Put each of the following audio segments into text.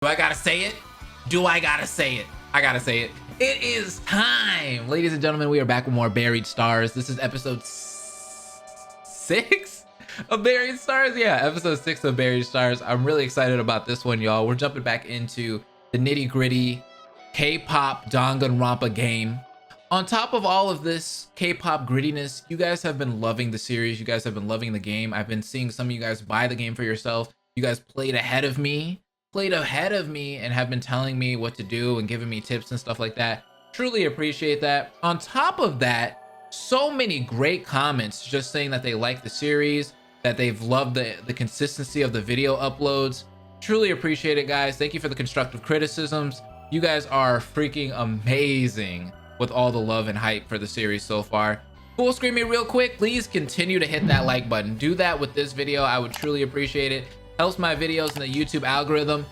Do I gotta say it? Do I gotta say it? I gotta say it. It is time. Ladies and gentlemen, we are back with more Buried Stars. This is episode 6 of Buried Stars. Yeah, episode 6 of Buried Stars. I'm really excited about this one, y'all. We're jumping back into the nitty gritty K-pop Danganronpa game. On top of all of this K-pop grittiness, you guys have been loving the series. You guys have been loving the game. I've been seeing some of you guys buy the game for yourself. You guys played ahead of me and have been telling me what to do and giving me tips and stuff like that. Truly appreciate that. On top of that, so many great comments just saying that they like the series, that they've loved the consistency of the video uploads. Truly appreciate it, guys. Thank you for the constructive criticisms. You guys are freaking amazing with all the love and hype for the series so far. Full screen me real quick. Please continue to hit that like button. Do that with this video. I would truly appreciate it. Helps my videos in the YouTube algorithm.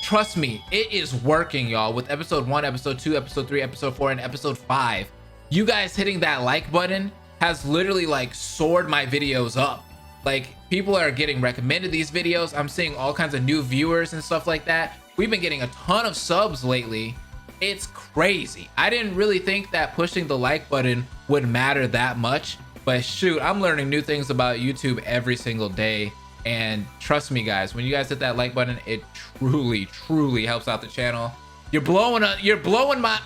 Trust me, it is working, y'all. With episode 1, episode 2, episode 3, episode 4, and episode 5, you guys hitting that like button has literally like soared my videos up. Like, people are getting recommended these videos. I'm seeing all kinds of new viewers and stuff like that. We've been getting a ton of subs lately. It's crazy. I didn't really think that pushing the like button would matter that much, but shoot, I'm learning new things about YouTube every single day. And trust me, guys, when you guys hit that like button, it truly helps out the channel. You're blowing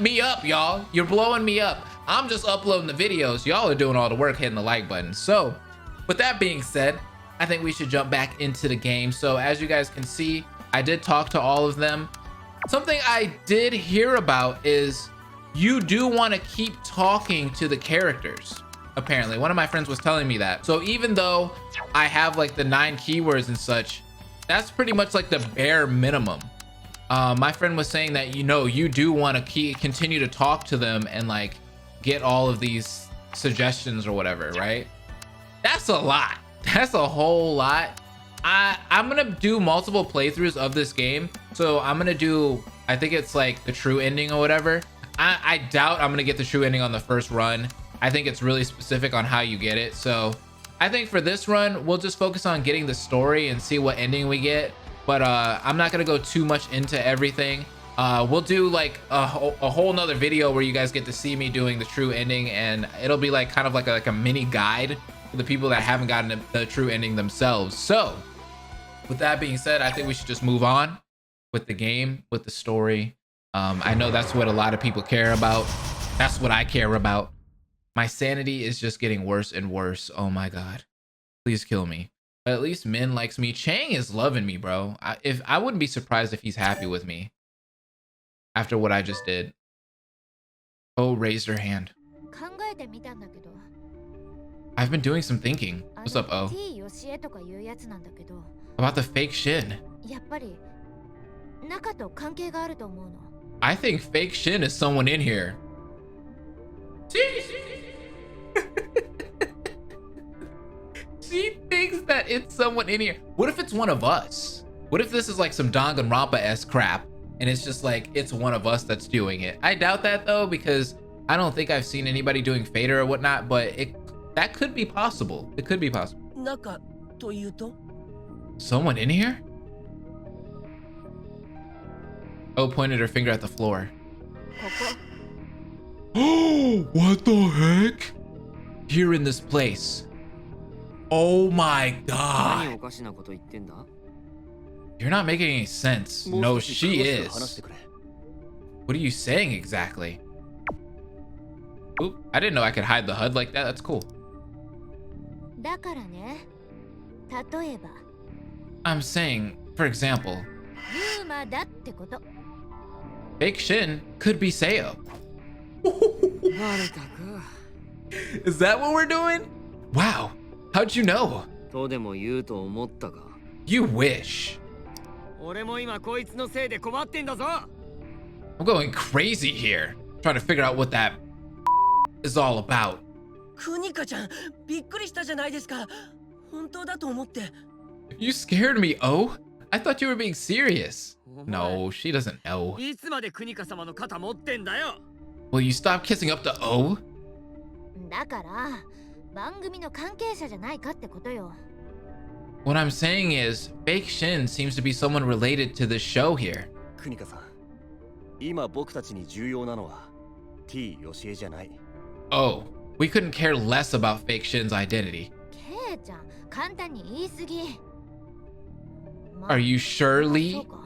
me up, y'all. You're blowing me up. I'm just uploading the videos. Y'all are doing all the work hitting the like button. So with that being said, I think we should jump back into the game. So as you guys can see, I did talk to all of them. Something I did hear about is you do want to keep talking to the characters. Apparently, one of my friends was telling me that. So even though I have like the 9 keywords and such, that's pretty much like the bare minimum. My friend was saying that, you know, you do want to continue to talk to them and like get all of these suggestions or whatever, right? That's a lot. That's a whole lot. I'm gonna do multiple playthroughs of this game. So I'm gonna do, I think it's like the true ending or whatever. I doubt I'm gonna get the true ending on the first run. I think it's really specific on how you get it. So I think for this run, we'll just focus on getting the story and see what ending we get. But I'm not gonna go too much into everything. We'll do like a whole nother video where you guys get to see me doing the true ending, and it'll be like kind of like a mini guide for the people that haven't gotten the true ending themselves. So with that being said, I think we should just move on with the game, with the story. I know that's what a lot of people care about. That's what I care about. My sanity is just getting worse and worse. Oh my god. Please kill me. But at least Min likes me. Chang is loving me, bro. I wouldn't be surprised if he's happy with me after what I just did. Oh, raised her hand. I've been doing some thinking. What's up, Oh? About the fake Shin. I think fake Shin is someone in here. She thinks that it's someone in here. What if it's one of us? What if this is like some Danganronpa-esque crap and it's just like it's one of us that's doing it? I doubt that though, because I don't think I've seen anybody doing Fader or whatnot, but that could be possible. It could be possible. Someone in here? Oh pointed her finger at the floor. Oh, what the heck? Here in this place. Oh my god. You're not making any sense. No, she is. What are you saying exactly? Oop, I didn't know I could hide the HUD like that. That's cool. I'm saying, for example, fake Shin could be Seo. Is that what we're doing? Wow. How'd you know? You wish. I'm going crazy here, trying to figure out what that is all about. You scared me, Oh. I thought you were being serious. No, she doesn't know. Will you stop kissing up to O? What I'm saying is, fake Shin seems to be someone related to this show here. クニカさん、今僕たちに重要なのは T ヨシエじゃない。 Oh, we couldn't care less about Fake Shin's identity. ケイちゃん、簡単に言い過ぎ。 Are you sure, そ Lee? うか。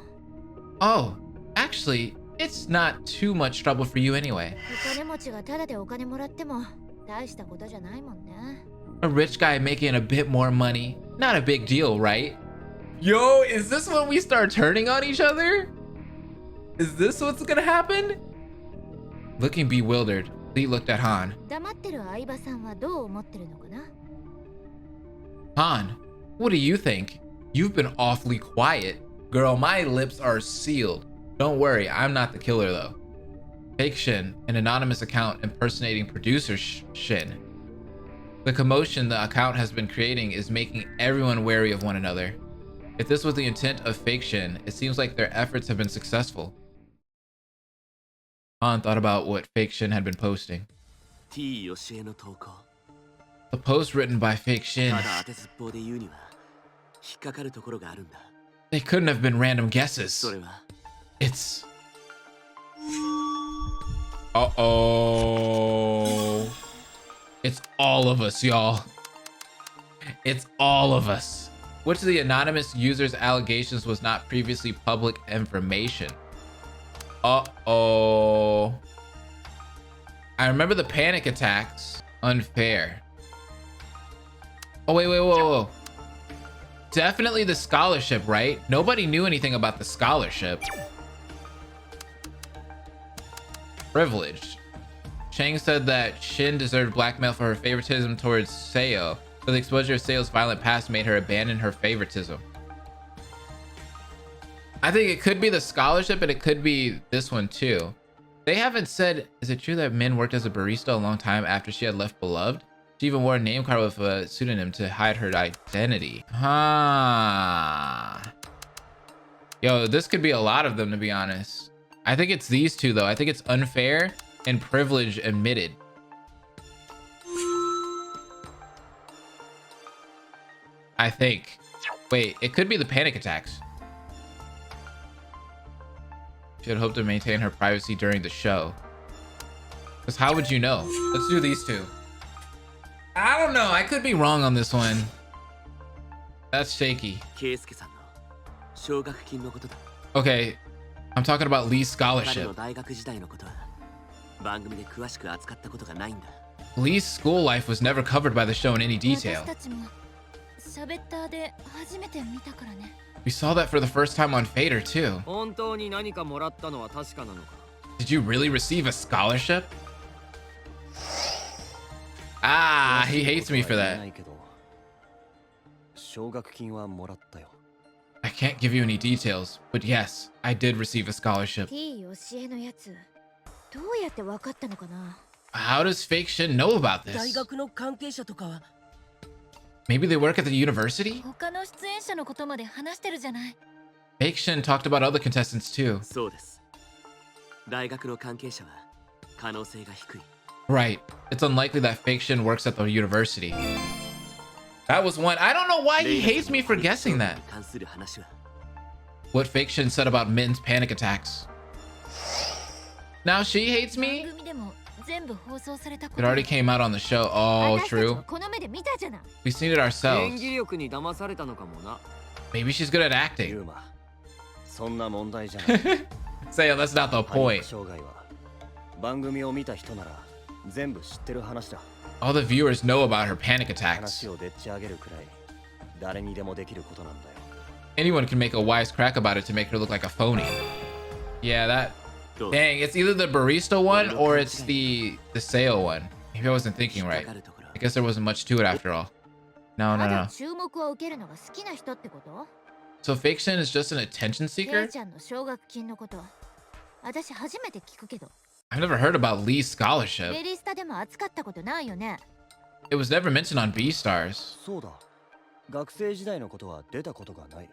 Oh, actually, it's not too much trouble for you anyway. お金持ちがタダでお金もらっても大したことじゃないもんね。 A rich guy making a bit more money, not a big deal, right? Yo, is this when we start turning on each other? Is this what's gonna happen? Looking bewildered, Lee looked at Han. 黙ってる相葉さんはどう思ってるのかな。 Han, what do you think? You've been awfully quiet. Girl, my lips are sealed. Don't worry, I'm not the killer though. Fake Shin, an anonymous account impersonating producer Shin. The commotion the account has been creating is making everyone wary of one another. If this was the intent of Fake Shin, it seems like their efforts have been successful. Han thought about what Fake Shin had been posting. T ヨシエの投稿。 The post written by Fake Shin. ただ当てずっぽうで言うには引っかかるところがあるんだ。 They couldn't have been random guesses. それは It's... Uh-oh. It's all of us, y'all. It's all of us. Which of the anonymous user's allegations was not previously public information? Uh-oh. I remember the panic attacks. Unfair. Oh, wait, whoa. Definitely the scholarship, right? Nobody knew anything about the scholarship. Privileged. Chang said that Shin deserved blackmail for her favoritism towards Seo, but the exposure of Seo's violent past made her abandon her favoritism. I think it could be the scholarship, and it could be this one too. They haven't said, is it true that Min worked as a barista a long time after she had left Beloved? She even wore a name card with a pseudonym to hide her identity. Huh. Yo, this could be a lot of them, to be honest. I think it's these two, though. I think it's Unfair and Privilege admitted. I think. Wait, it could be the panic attacks. She had hoped to maintain her privacy during the show. Because how would you know? Let's do these two. I don't know. I could be wrong on this one. That's shaky. ケイスケさんの奨学金のことだ。 Okay, I'm talking about Lee's 彼 scholarship. の大学時代のことは番組で詳しく扱ったことがないんだ。 Lee's school life was never covered by the show in any detail. 私たちもシャベッターで初めて見たからね。 We saw that for the first time on Fader too. 本当に何かもらったのは確かなのか。 Did you really receive a scholarship? Ah, he hates me for that. 奨学金はもらったよ。 I can't give you any details, but yes, I did receive a scholarship. T ヨシエのやつ、どうやって分かったのかな。 How does Fake Shin know about 大 this? 学の関係者とかは Maybe they work at the university? 他の出演者のことまで話してるじゃない。 Fake Shin talked about other contestants too. そうです。大学の関係者は可能性が低い。 Right. It's unlikely that Fake Shin works at the university. That was one. I don't know why he hates me for guessing that. 関する話は What Fake Shin said about Min's panic attacks. Now she hates 番 me? 組でも全部放送されたこ It と。 already came out on the show. Oh, 私たち true. もこの目で見たじゃない。 We've seen it 演 ourselves. 技力に騙されたのかもな。 Maybe she's good at ユ acting. ーマ、そんな問題じゃない。 Say, that's not the パニッ point. ク障害は番組を見た人なら全部知ってる話だ。 All the viewers know about her panic attacks. 話をでっち上げるくらい誰にでもできることなんだよ。 Anyone can make a wise crack about it to make her look like a phony. Yeah, that. どう Dang, it's either the barista one or it's the sale one. Maybe I wasn't 引 thinking っか right. かるところ I guess there wasn't much to it after all. No, ま no, だ no. 注目を受けるのが好きな人ってこと？ So Fake Shin is just an attention ケイ seeker? ちゃんの奨学金のこと、私初めて聞くけど、 I've never heard about Lee's scholarship. ベリスタでも扱ったことないよね。 It was never mentioned on B-Stars. そうだ。学生時代のことは出たことがない。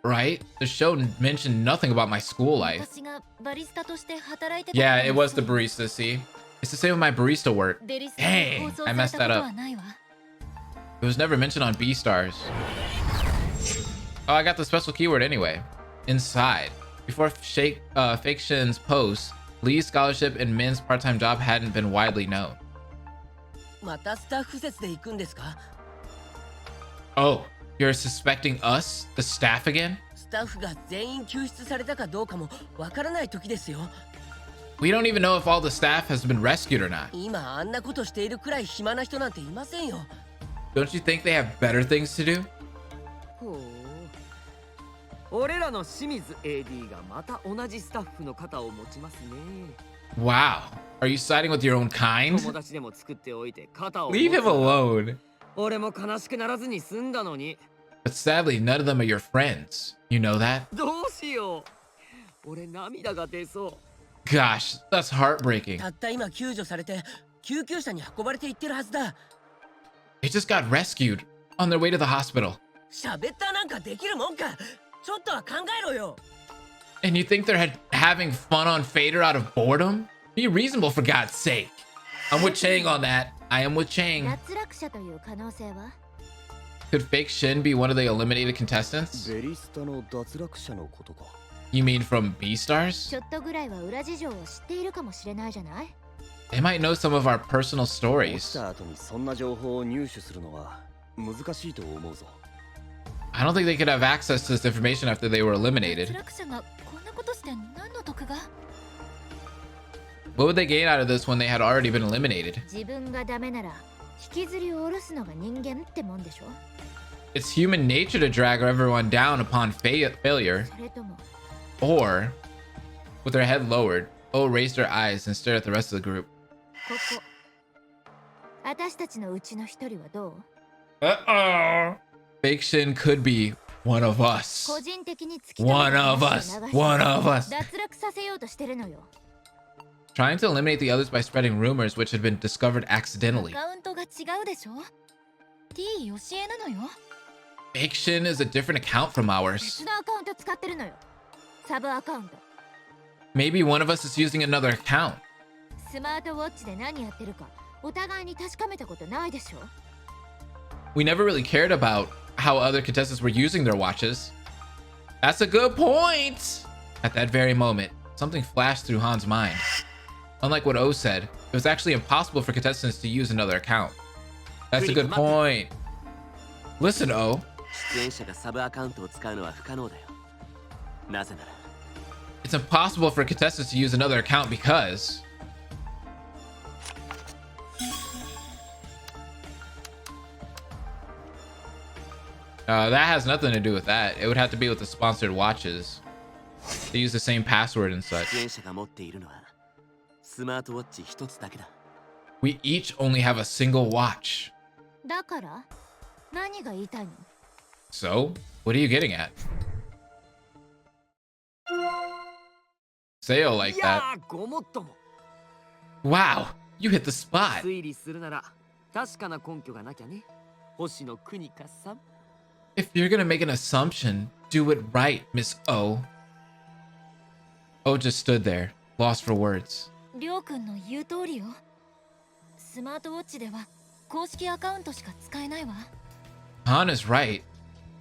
Right? The show mentioned nothing about my school life. 私がバリスタとして働いてた Yeah, it was the barista, see? It's the same with my barista work. ベリスタで Dang, 放送 I さ messed れた that こと up. はないわ。 It was never mentioned on B-Stars. Oh, I got the special keyword anyway. Inside. Before Fake Shin's post, Lee's scholarship and Min's part-time job hadn't been widely known. またスタッフ説で行くんですか？ Oh, you're suspecting us, the staff again? スタッフが全員救出されたかどうかもわからない時ですよ。 We don't even know if all the staff has been rescued or not. 今あんなことしているくらい暇な人なんていませんよ。 Don't you think they have better things to do? ほう。俺らの清水 AD がまた同じスタッフの肩を持ちますね。 Wow. Are you siding with your own kind? 友達でも作っておいて肩を持つ。 Leave him alone. 俺も悲しくならずに済んだのに。 But sadly, none of them are your friends. You know that? どうしよう。俺涙が出そう。 Gosh, that's heartbreaking. たった今救助されて救急車に運ばれていってるはずだ。 They just got rescued on their way to the hospital. 喋ったなんかできるもんか。ちょっとは考えろよ。 And you think they're having fun on Fader out of boredom? Be reasonable, for God's sake. I'm with Chang on that. I am with Chang. 脱落者という可能性は？ Could Fake Shin be one of the eliminated contestants? ベリスタの脱落者のことか。 You mean from ち B-Stars? ょっとぐらいは裏事情を知っているかもしれないじゃない？ They might know some of our personal 落ち stories. た後にそんな情報を入手するのは難しいと思うぞ。 I don't think they could have access to this information after they were 脱 eliminated. 落者がこんなことして何の得が？ What would they gain out of this when they had already been eliminated? 自分がダメなら引きずり下ろすのが人間ってもんでしょ？ It's human nature to drag everyone down upon failure, それとも or, with their head lowered, O raised her eyes and stared at the rest of the group. ここ私たちのうちの一人はどう？ Uh-oh. Fake Shin could be one of us. 個人的に突き One of us. One of us. 脱落させようとしてるのよ。 Trying to eliminate the others by spreading rumors which had been discovered accidentally. アカウントが違うでしょ？ T よしえなのよ。 Fake Shin is a different account from 別 ours. のアカウント使ってるのよ。サブアカウント。 Maybe one of us is using another account. スマートウォッチで何やってるかお互いに確かめたことないでしょ？ We never really cared about how other contestants were using their watches. That's a good point. At that very moment, something flashed through Han's mind. Unlike what O said, it was actually impossible for contestants to use another account. That's a good point. Listen, O. 出演者がサブアカウントを使うのは不可能だよ。なぜなら It's impossible for contestants to use another account because... that has nothing to do with that. It would have to be with the sponsored watches. They use the same password and such. 出演者が持っているのはスマートウォッチ一つだけだ。 We each only have a single watch. だから何が言いたいの？ So, what are you getting at? Say it like いや that. ーごもっとも。 Wow, you hit the spot. 推理するなら確かな根拠がなきゃね。星野邦香さん。 If you're gonna make an assumption, do it right, Miss O. O just stood there, lost for words. りょうくんの言う通りよ。スマートウォッチでは公式アカウントしか使えないわ。 Han is right.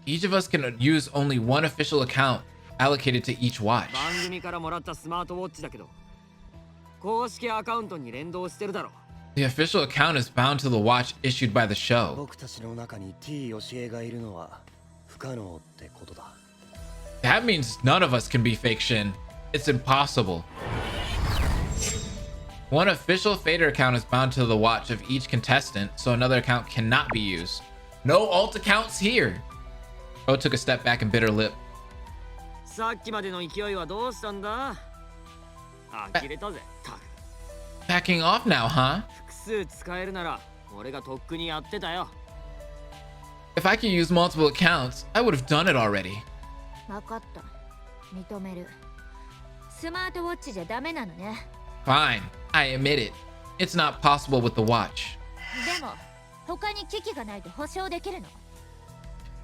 Each of us can use only one official account allocated to each watch. 番組からもらったスマートウォッチだけど公式アカウントに連動してるだろ。 The official account is bound to the watch issued by the show. 僕たちの中に T よしえがいるのは不可能ってことだ。 That means none of us can be Fake Shin. It's impossible. One official Fader account is bound to the watch of each contestant, so another account cannot be used. No alt accounts here. O took a step back and bit her lip. さっきまでの勢いはどうしたんだ？呆れたぜ。たく Backing off now, huh? 複数使えるなら俺がとっくにやってたよ。 If I could use multiple accounts, I would have done it already. わかった。認める。スマートウォッチじゃダメなのね。 Fine, I admit it. It's not possible with the watch. でも他に機器がないと保証できるの？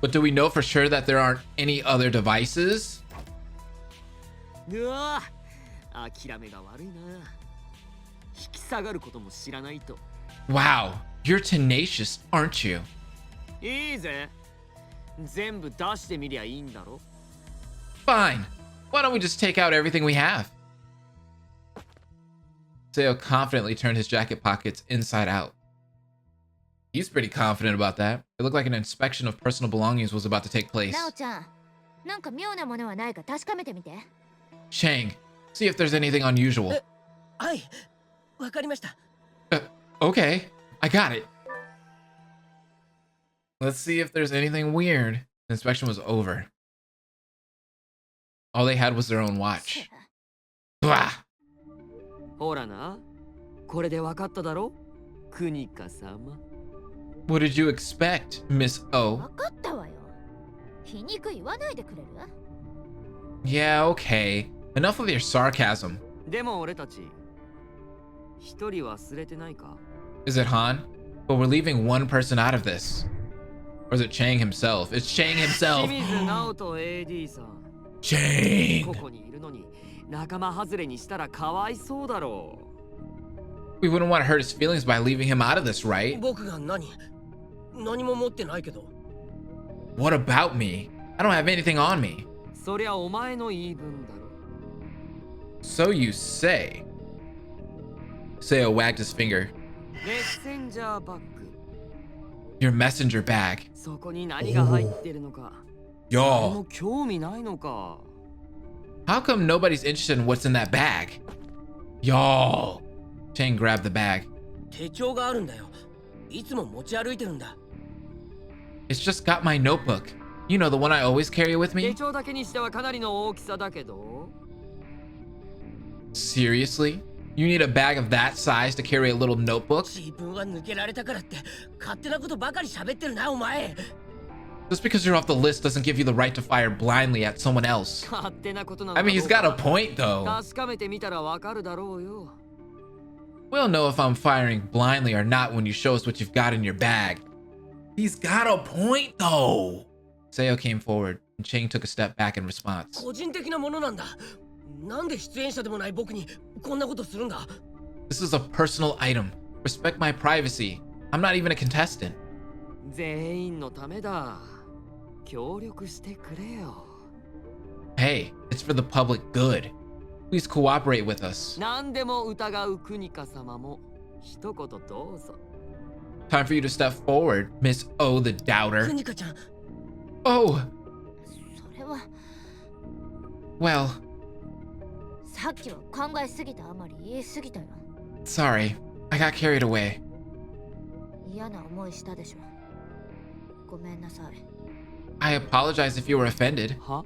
But do we know for sure that there aren't any other devices? うわぁ諦めが悪いな。引き下がることも知らないと。 Wow, you're tenacious, aren't you? いいぜ。全部出してみりゃいいんだろ。 Fine. Why don't we just take out everything we have? Seo confidently turned his jacket pockets inside out. He's pretty confident about that. It looked like an inspection of personal belongings was about to take place. なおちゃん、なんか妙なものはないか確かめてみて。 Chang, see if there's anything unusual. はい、わかりました。 Okay, I got it. Let's see if there's anything weird. The inspection was over. All they had was their own watch. Blah! ほらな、これでわかっただろ、クニカ様。 What did you expect, Miss わ O? かったわよ。皮肉言わないでくれる？ Yeah, okay. Enough of your sarcasm. でも俺たち、一人忘れてないか？ Is it Han? But we're leaving one person out of this. Or is it Chang himself? It's Chang himself. 清水直人 AD さん。こ Chang! こにいるのに仲間外れにしたらかわいそうだろう。 We wouldn't want to hurt his feelings by leaving him out of this, right? 僕が何も持ってないけど。 What about me? I don't have anything on me. そりゃお前の言い分だろ。 So you say. Seo wagged his finger. メッセンジャーバッグ。 Your messenger bag. そこに何が入ってるのか。誰 Y'all. も興味ないのか。 How come nobody's interested in what's in that bag? Y'all. Chang grabbed the bag. 手帳があるんだよ。いつも持ち歩いてるんだ。 It's just got my notebook. You know, the one I always carry with 手 me? 帳だけにしてはかなりの大きさだけど。 Seriously? You need a bag of that size to carry a little notebook? 自分は抜けられたからって勝手なことばかり喋ってるなお前。 Just because you're off the list doesn't give you the right to fire blindly at someone else. 勝手なことなの I か mean, he's どう got a か point though. 確かめてみたらわかるだろうよ。 We'll know if I'm firing blindly or not when you show us what you've got in your bag. He's got a point though. Seo came forward and Chang took a step back in response. 個人的なものなんだ。なんで出演者でもない僕にこんなことするんだ。 This is a personal item. Respect my privacy. I'm not even a contestant. 全員のためだ。協力してくれよ。 Hey, it's for the public good. Please cooperate with us. 何でも疑うクニカ様も一言どうぞ。 Time for you to step forward, Miss O the ク Doubter. ニカちゃん、 Oh, それは well, さっきは考えすぎたあまり言いすぎたよ。 sorry. I got carried away. 嫌な思いしたでしょ。ごめんなさい。 I apologize if you were offended. は？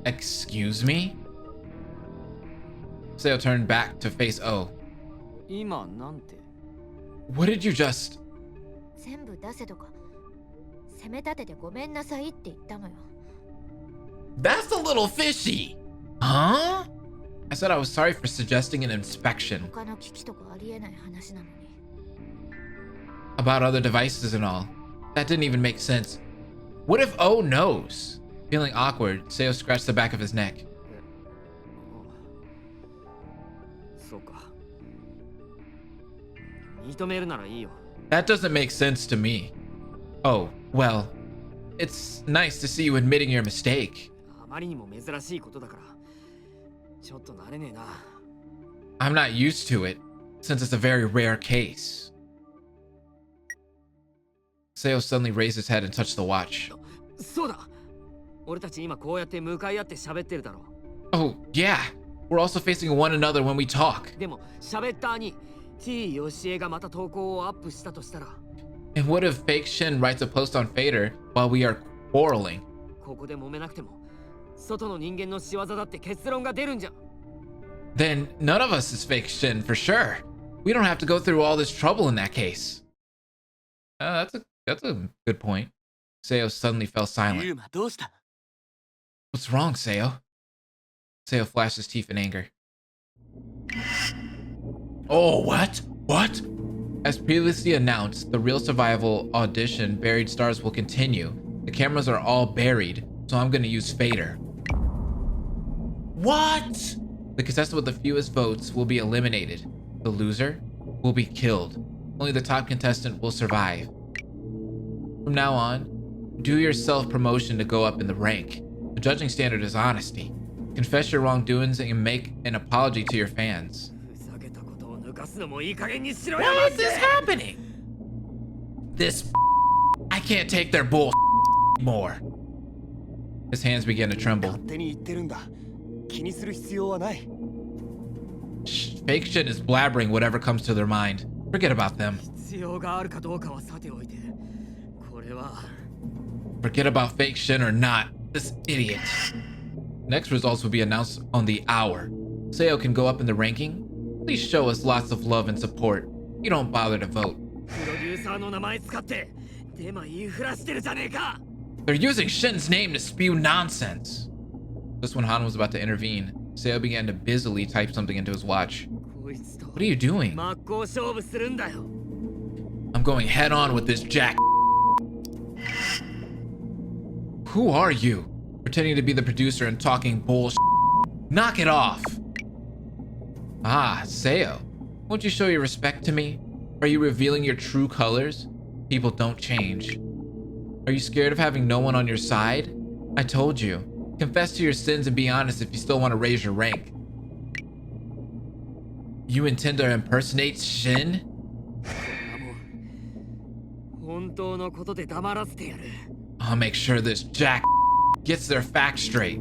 Excuse me? Seo turned back to face O. 今なんて。 What did you just... 全部出せとか責め立ててごめんなさいって言ったのよ。 That's a little fishy. Huh? I said I was sorry for suggesting an inspection 他の危機とかありえない話なのに。 about other devices and all. That didn't even make sense. What if O knows? Feeling awkward, Seo scratched the back of his neck. そうか。認めるならいいよ。 That doesn't make sense to me. Oh, well, it's nice to see you admitting your mistake. あまりにも珍しいことだから。ちょっと慣れねえな。 I'm not used to it, since it's a very rare case. Seo suddenly raised his head and touched the watch. そうだ。俺たち今こうやって向かい合って喋ってるだろ。 Oh, yeah. We're also facing one another when we talk. でも喋った兄 T ヨシエがまた投稿をアップしたとしたら、 And what if Fake Shin writes a post on Fader while we are quarreling? ここで揉めなくても外の人間の仕業だって結論が出るんじゃ。 Then none of us is Fake Shin for sure. We don't have to go through all this trouble in that case. That's a good point. Seo suddenly fell ユ silent. ーマどうした？ What's wrong, Seo? Seo flashed his teeth in anger. Oh, what? What? As previously announced, the Real Survival audition Buried Stars will continue. The cameras are all buried, so I'm gonna use Fader. What? The contestant with the fewest votes will be eliminated. The loser will be killed. Only the top contestant will survive. From now on, do your self-promotion to go up in the rank. The judging standard is honesty. Confess your wrongdoings and make an apology to your fans. ふざけたことを抜かすのもいい加減にしろよ Why マ is ジで this happening? This I can't take their bull more. His hands began to tremble. 勝手に言ってるんだ。気にする必要はない。Fake Shin is blabbering whatever comes to their mind. Forget about them. 必要があるかどうかはさておいてこれは Forget about Fake Shin or not. This idiot. Next results will be announced on the hour. Seo can go up in the ranking. Please show us lots of love and support. You don't bother to vote. プロデューサーの名前使ってデマ言いふらしてるじゃねえか They're using Shin's name to spew nonsense. Just when Han was about to intervene, Seo began to busily type something into his watch. こいつと What are you doing? 真っ向勝負するんだよ I'm going head on with this jack. Who are you? Pretending to be the producer and talking bullshit. Knock it off. Ah, Seo. Won't you show your respect to me? Are you revealing your true colors? People don't change. Are you scared of having no one on your side? I told you. Confess to your sins and be honest if you still want to raise your rank. You intend to impersonate Shin? 本当のことで黙らせてやる I'll make sure this jack gets their facts straight.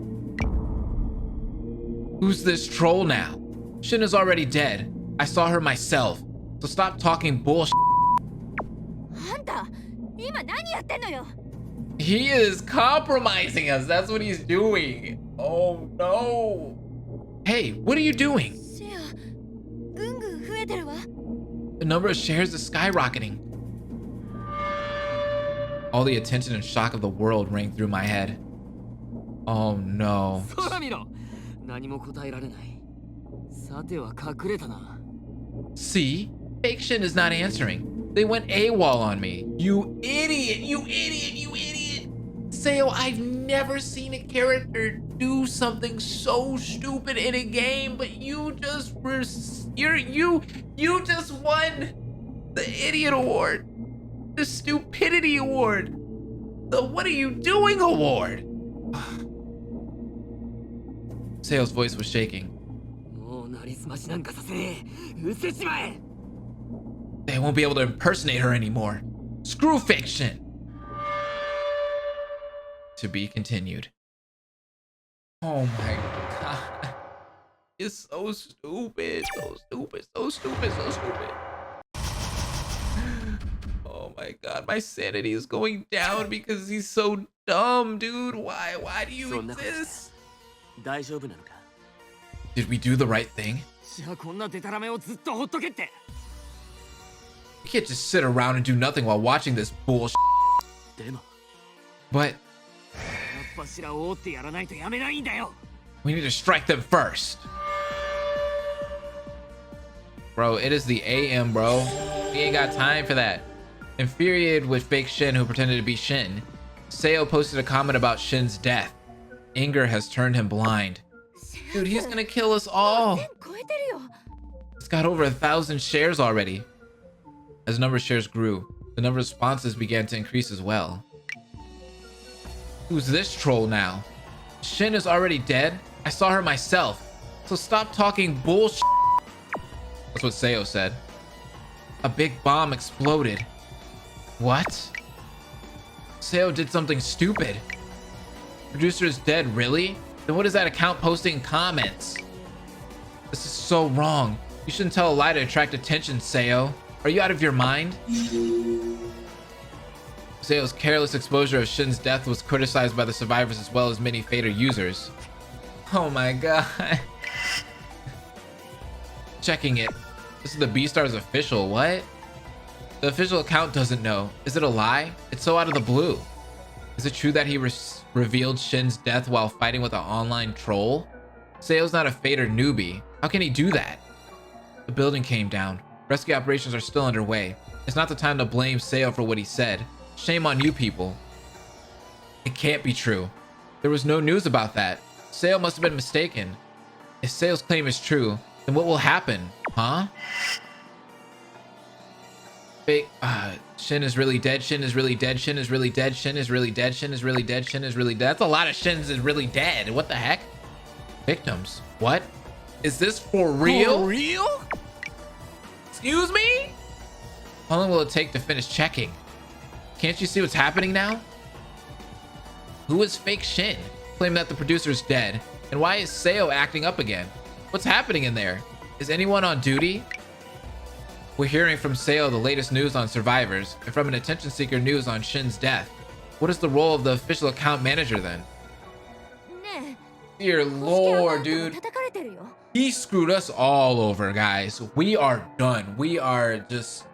Who's this troll now? Shin is already dead. I saw her myself. So stop talking bullshit. あんた今何やってんのよ He is compromising us. That's what he's doing. Oh no. Hey, what are you doing? シェアぐんぐん増えてるわ The number of shares is skyrocketing. All the attention and shock of the world rang through my head. Oh no. 空見ろ何も答えられないさては隠れたな See? Fake Shin is not answering. They went AWOL on me. You idiot! You idiot! You idiot! Seo, I've never seen a character do something so stupid in a game, but you just were you just won the idiot award. The stupidity award. The what are you doing award. Seo's voice was shaking. もうなりすましなんかさせねえ失せちまえ They won't be able to impersonate her anymore. Screw fiction. To be continued. Oh my god. It's so stupid. So stupid. So stupid. So stupid. Oh my god. My sanity is going down because he's so dumb, dude. Why? Why do you exist? 大丈夫なのか Did we do the right thing? じゃあこんなデタラメをずっとほっとけって We can't just sit around and do nothing while watching this bullshit. でも But やっぱしらを追ってやらないとやめないんだよ we need to strike them first. Bro, it is the AM, bro. We ain't got time for that. Infuriated with fake Shin who pretended to be Shin, Seo posted a comment about Shin's death. Anger has turned him blind. Dude, he's gonna kill us all. 超えてるよ It's got over 1,000 shares already. As the number of shares grew, the number of sponsors began to increase as well. Who's this troll now? Shin is already dead? I saw her myself. So stop talking bullshit. That's what Seo said. A big bomb exploded. What? Seo did something stupid. Producer is dead, really? Then what is that account posting comments? This is so wrong. You shouldn't tell a lie to attract attention, Seo. Are you out of your mind? Seo's careless exposure of Shin's death was criticized by the survivors as well as many Fader users. Oh my god. Checking it. This is the Beastars official. What? The official account doesn't know. Is it a lie? It's so out of the blue. Is it true that he revealed Shin's death while fighting with an online troll? Seo's not a Fader newbie. How can he do that? The building came down. Rescue operations are still underway. It's not the time to blame Seo for what he said. Shame on you people. It can't be true. There was no news about that. Seo must have been mistaken. If Seo's claim is true, then what will happen? Huh? Fake. Shin is really dead. Shin is really dead. Shin is really dead. Shin is really dead. Shin is really dead. Shin is really dead. That's a lot of Shins is really dead. What the heck? Victims. What? Is this for real? For real? Excuse me? How long will it take to finish checking? Can't you see what's happening now? Who is fake Shin? Claiming that the producer's dead. And why is Seo acting up again? What's happening in there? Is anyone on duty? We're hearing from Seo the latest news on survivors, and from an attention seeker news on Shin's death. What is the role of the official account manager then? ね Dear え、公式アカウン Lord, ト dude. 叩かれてるよ。 He screwed us all over, guys. We are done. We are just...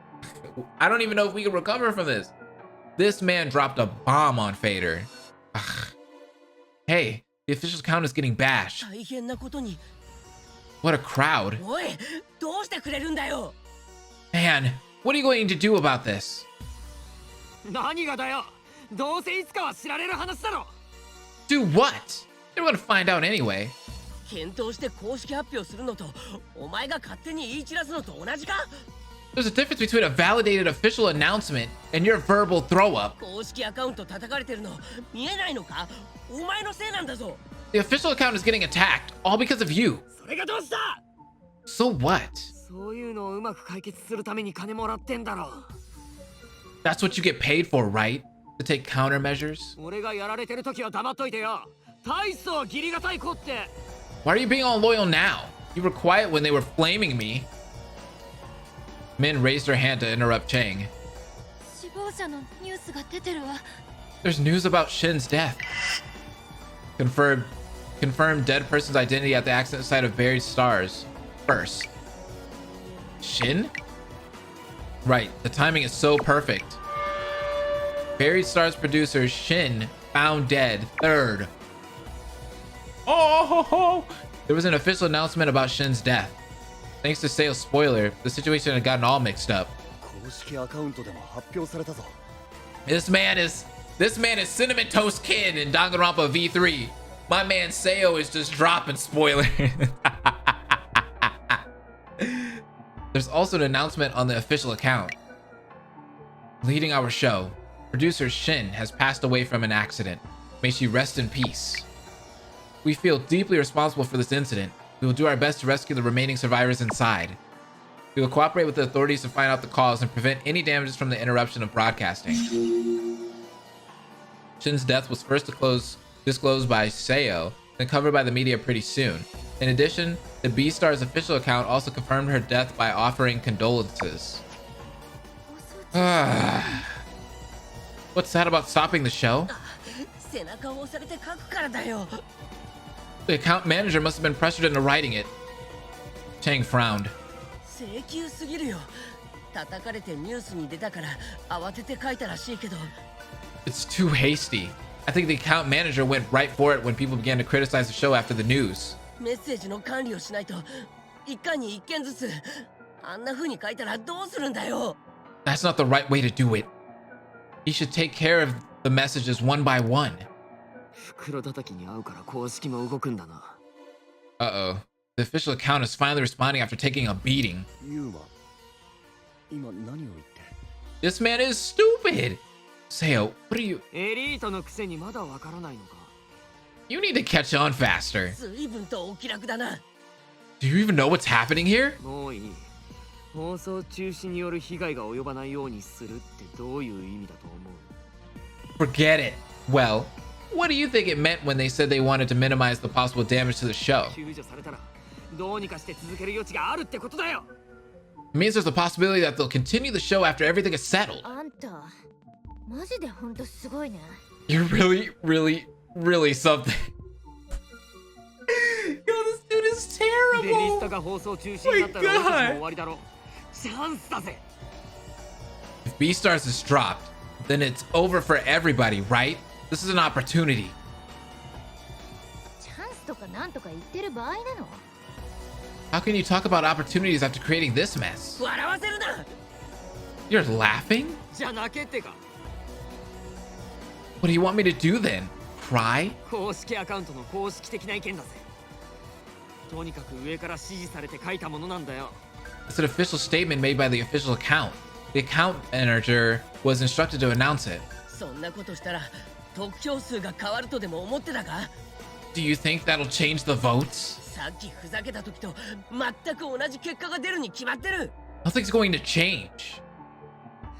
I don't even know if we can recover from this. This man dropped a bomb on Fader. Ugh. Hey, the official account is getting bashed. 大変なことに。 What a crowd. おい、どうしてくれるんだよ。 Man, what are you going to do about this? 何がだよ。どうせいつかは知られる話だろ。 Do what? They're gonna find out anyway. 検討して公式発表するのと、お前が勝手に言い散らすのと同じか。 There's a difference between a validated official announcement and your verbal throw up. 公式アカウント叩かれてるの見えないのか。お前のせいなんだぞ。 The official account is getting attacked, all because of you. それがどうした。 So what? そういうのをうまく解決するために金もらってんだろ。 That's what you get paid for, right? To take countermeasures? 俺がやられてる時は黙っといてよ。大層義理がたい子って。 Why are you being all loyal now? You were quiet when they were flaming me. Min raised her hand to interrupt Chang. 死亡者のニュースが出てるわ。 There's news about Shin's death. Confirmed dead person's identity at the accident site of buried stars. First. Shin? Right, the timing is so perfect. Buried Stars producer Shin found dead. Third. Oh! There was an official announcement about Shin's death. Thanks to Seo's spoiler, the situation had gotten all mixed up. 公式アカウントでも発表されたぞ。 This man is Cinnamon Toast Kid in Danganronpa V3. My man Seo is just dropping spoilers. There's also an announcement on the official account. Leading our show, producer Shin has passed away from an accident. May she rest in peace. We feel deeply responsible for this incident. We will do our best to rescue the remaining survivors inside. We will cooperate with the authorities to find out the cause and prevent any damages from the interruption of broadcasting. Shin's death was first disclosed by Seo, then covered by the media pretty soon. In addition, the Beastars official account also confirmed her death by offering condolences. What's sad about stopping the show? 背中を押されて書くからだよ。 The account manager must have been pressured into writing it. Chang frowned. 請求すぎるよ。叩かれてニュースに出たから慌てて書いたらしいけど。 It's too hasty. I think the account manager went right for it when people began to criticize the show after the news. メッセージの管理をしないと一家に一件ずつあんな風に書いたらどうするんだよ。 That's not the right way to do it. He should take care of the messages one by one. 袋叩きに合うから公式も動くんだな。Uh-oh. The official account is finally responding after taking a beating. ユーマ、今何を言って。 This man is stupid. Seo, what are you... エリートのくせにまだわからないのか。 You need to catch on faster. 随分とお気楽だな。 Do you even know what's happening here? もういい。放送中止による被害が及ばないようにするってどういう意味だと思う？ Forget it. Well, what do you think it meant when they said they wanted to minimize the possible damage to the show? 救助されたらどうにかして続ける余地があるってことだよ。 It means there's a possibility that they'll continue the show after everything is settled. あんた、マジでほんとすごいね。 You're really, really, really something. Yo, this dude is デリス terrible. トが放送中止になったら俺たちも終わりだろ。チャンスだぜ。 If Beastars is dropped, then it's over for everybody, right? This is an opportunity. チャンスとかなんとか言ってる場合なの？ How can you talk about opportunities after creating this mess? 笑わせるな。 You're laughing? じゃあ泣けってか。 What do you want me to do then? Cry? 公式アカウントの公式的な意見だぜ。とにかく上から指示されて書いたものなんだよ。 It's an official statement made by the official account. The account manager was instructed to announce it. そんなことしたら得票数が変わるとでも思ってたか？ Do you think that'll change the votes? さっきふざけた時と全く同じ結果が出るに決まってる。 Nothing's going to change.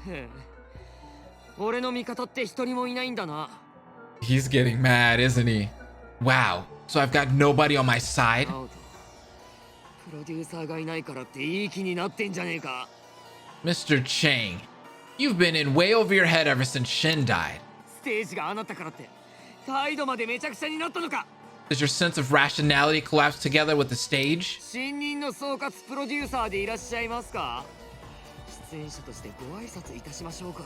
へえ俺の味方って一人もいないんだな。 He's getting mad, isn't he? Wow. So I've got nobody on my side? アウトプロデューサーがいないからっていい気になってんじゃねえか。 Mr. Chang, you've been in way over your head ever since Shin died. ステージがああなったからって態度までめちゃくちゃになったのか。 Does your sense of rationality collapse together with the stage? 新任の総括プロデューサーでいらっしゃいますか。出演者としてご挨拶いたしましょうか。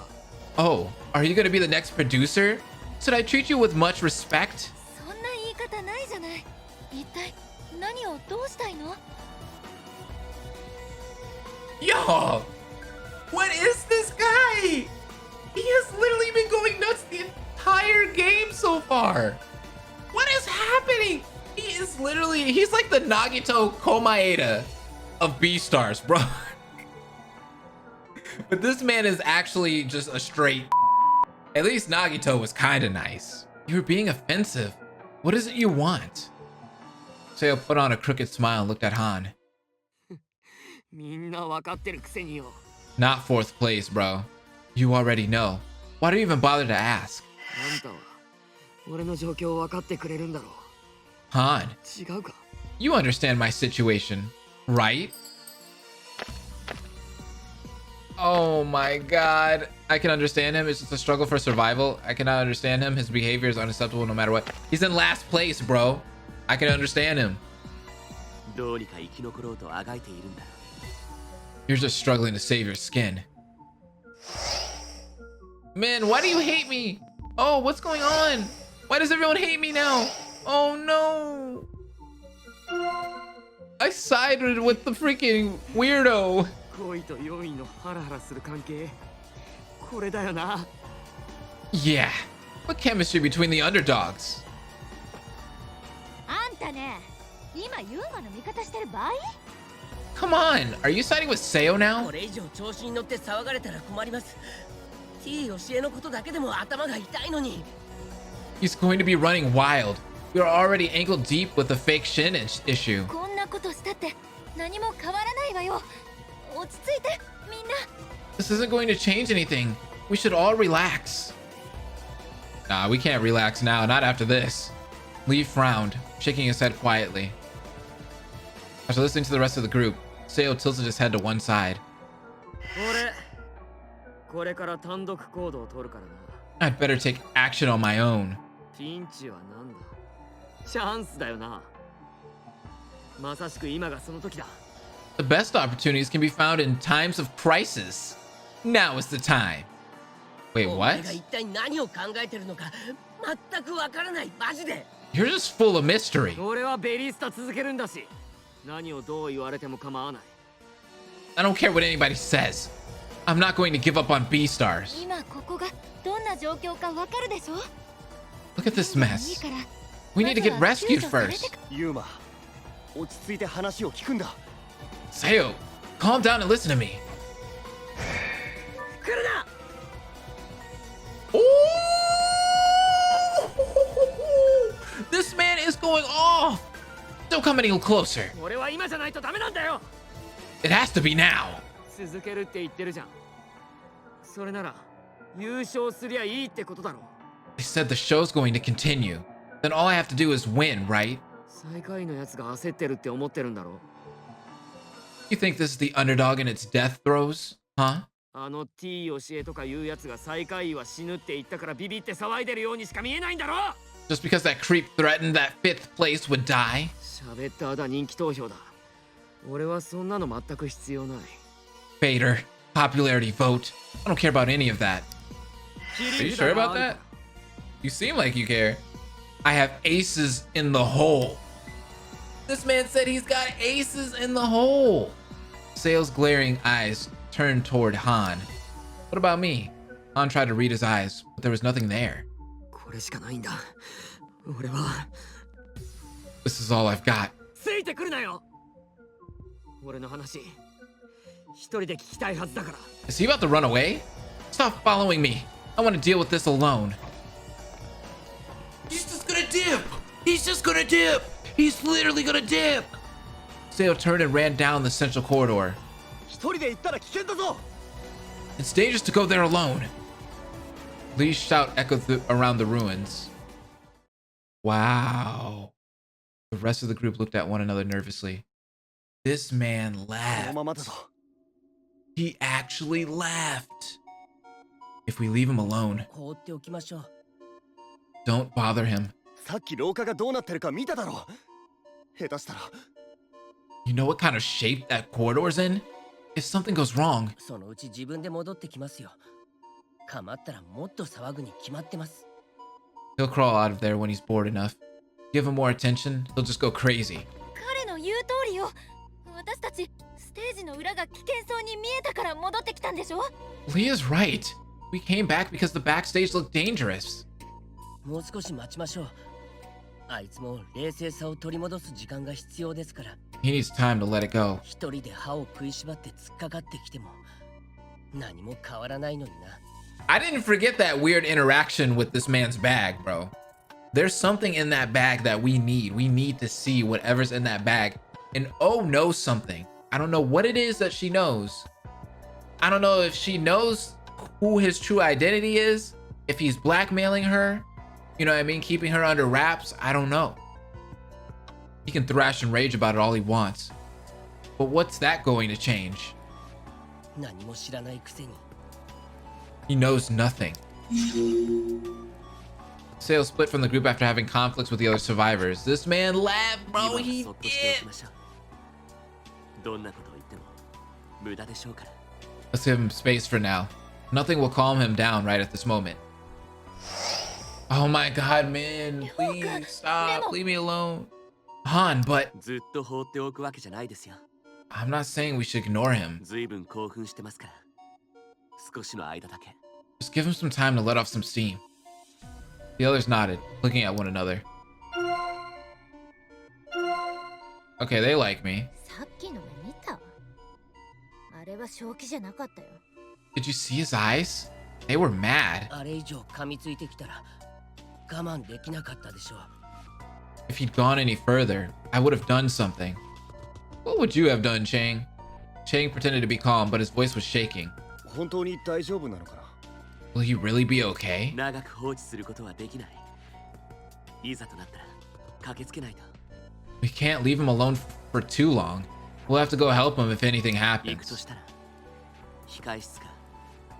Oh, are you going to be the next producer? Should I treat you with much respect? そんな言い方ないじゃない。一体何をどうしたいの？ Yo! What is this guy? He has literally been going nuts the entire game so far. What is happening? He is literally, he's like the Nagito Komaeda of Beastars, bro. But this man is actually just a straight. At least Nagito was kind of nice. You're being offensive. What is it you want? Seo put on a crooked smile and looked at Han. みんなわかってるくせによ。 Not fourth place, bro. You already know. Why do you even bother to ask? あんたは俺の状況を分かってくれるんだろ Han, う。違うか。 you understand my situation, right? Oh my god. I can understand him. It's just a struggle for survival. I cannot understand him. His behavior is unacceptable no matter what. He's in last place, bro. I can understand him. どうにか生き残ろうとあがいているんだ。 You're just struggling to save your skin. Man, why do you hate me? Oh, what's going on? Why does everyone hate me now? Oh no. I sided with the freaking weirdo. 恋と4位のハラハラする関係。これだよな。 Yeah. What chemistry between the underdogs? あんたね、今ユーマの味方してる場合？ Come on. Are you siding with Seo now? これ以上調子に乗って騒がれたら困ります。T 教えのことだけでも頭が痛いのに。 He's going to be running wild. You're already ankle deep with the fake Shin issue. こんなことしたって何も変わらないわよ。落ち着いて、みんな。 This isn't going to change anything. We should all relax. Nah, we can't relax now. Not after this. Lee frowned, shaking his head quietly. After listening to the rest of the group, Seo tilted his head to one side. 俺これから単独行動を取るからな。 I'd better take action on my own. ピンチはなんだ。チャンスだよな。まさしく今がその時だ。 The best opportunities can be found in times of crisis. Now is the time. Wait, お what? 前が一体何を考えてるのか全くわからないマジで。 You're just full of mystery. 俺はベリースタ続けるんだし、何をどう言われても構わない。 I don't care what anybody says. I'm not going to give up on Beastars. 今ここがどんな状況かわかるでしょ？ Look at this いい mess. から。 We need to get まずは rescued 救助されて first. ユーマ落ち着いて話を聞くんだ。 Seo, calm down and listen to me. 来るな。 Ooh! This man is going off. Don't come any closer. 俺は今じゃないとダメなんだよ。 It has to be now. 続けるって言ってるじゃん。それなら優勝すりゃいいってことだろ。 They said the show's going to continue. Then all I have to do is win, right? 最下位のやつが焦ってるって思ってるんだろ。 You think this is the underdog in its death throes? Huh? あの T 教えとかいうやつが最下位は死ぬって言ったからビビって騒いでるようにしか見えないんだろ。 Just because that creep threatened that 5th place would die? 喋っただ人気投票だ。俺はそんなの全く必要ない。 Vader, popularity vote. I don't care about any of that. Are you sure about that? You seem like you care. I have aces in the hole. This man said he's got aces in the hole. Sale's glaring eyes turned toward Han. What about me? Han tried to read his eyes, but there was nothing there. これしかないんだ。俺は This is all I've got. ついてくるなよ。俺の話一人で聞きたいはずだから。 Is he about to run away? Stop following me. I want to deal with this alone. He's just gonna dip. He's just gonna dip. He's literally gonna dip. Seo turned and ran down the central corridor. 一人で行ったら危険だぞ。 It's dangerous to go there alone. Lee's shout echoed around the ruins. Wow. The rest of the group looked at one another nervously. This man この laughed. ままだぞ。 He actually laughed. If we leave him alone, 放っておきましょう。 don't bother him. さっき廊下がどうなってるか見ただろ。下手したら You know what kind of shape that corridor's in? If something goes wrong, そのうち自分で戻ってきますよ。構ったらもっと騒ぐに決まってます。 he'll crawl out of there when he's bored enough. Give him more attention, he'll just go crazy. 彼の言う通りよ。私たちステージの裏が危険そうに見えたから戻ってきたんでしょ。 Leah's right. We came back because the backstage looked dangerous. もう少し待ちましょう。あいつも冷静さを取り戻す時間が必要ですから。 He needs time to let it go. 一人で歯を食いしばって突っかかってきても何も変わらないのにな。 I didn't forget that weird interaction with this man's bag, bro. There's something in that bag that we need. We need to see whatever's in that bag. And Oh knows something. I don't know what it is that she knows. I don't know if she knows who his true identity is, if he's blackmailing her, you know what I mean, keeping her under wraps. I don't know. He can thrash and rage about it all he wants. But what's that going to change? 何も知らないくせに。 He knows nothing. Sale split from the group after having conflicts with the other survivors. This man laughed, 今 bro. は He そっとしてお did. きましょう。どんなことを言っても無駄でしょうから。 Let's give him space for now. Nothing will calm him down right at this moment. Oh my god, man. Please stop. Leave me alone. Han, but ずっと放っておくわけじゃないですよ。 I'm not saying we should ignore him. ずいぶん興奮してますから。少しの間だけ。 Just give him some time to let off some steam. The others nodded, looking at one another. Okay, they like me. さっきの見た？あれは正気じゃなかったよ。 Did you see his eyes? They were mad. あれ以上噛みついてきたら我慢できなかったでしょう。 If he'd gone any further, I would have done something. What would you have done, Chang? Chang pretended to be calm, but his voice was shaking. 本当に大丈夫なのかな。 Will he really be okay? 長く放置することはできない。いざとなったら駆けつけないと。 We can't leave him alone for too long. We'll have to go help him if anything 行くと happens. したら控え室か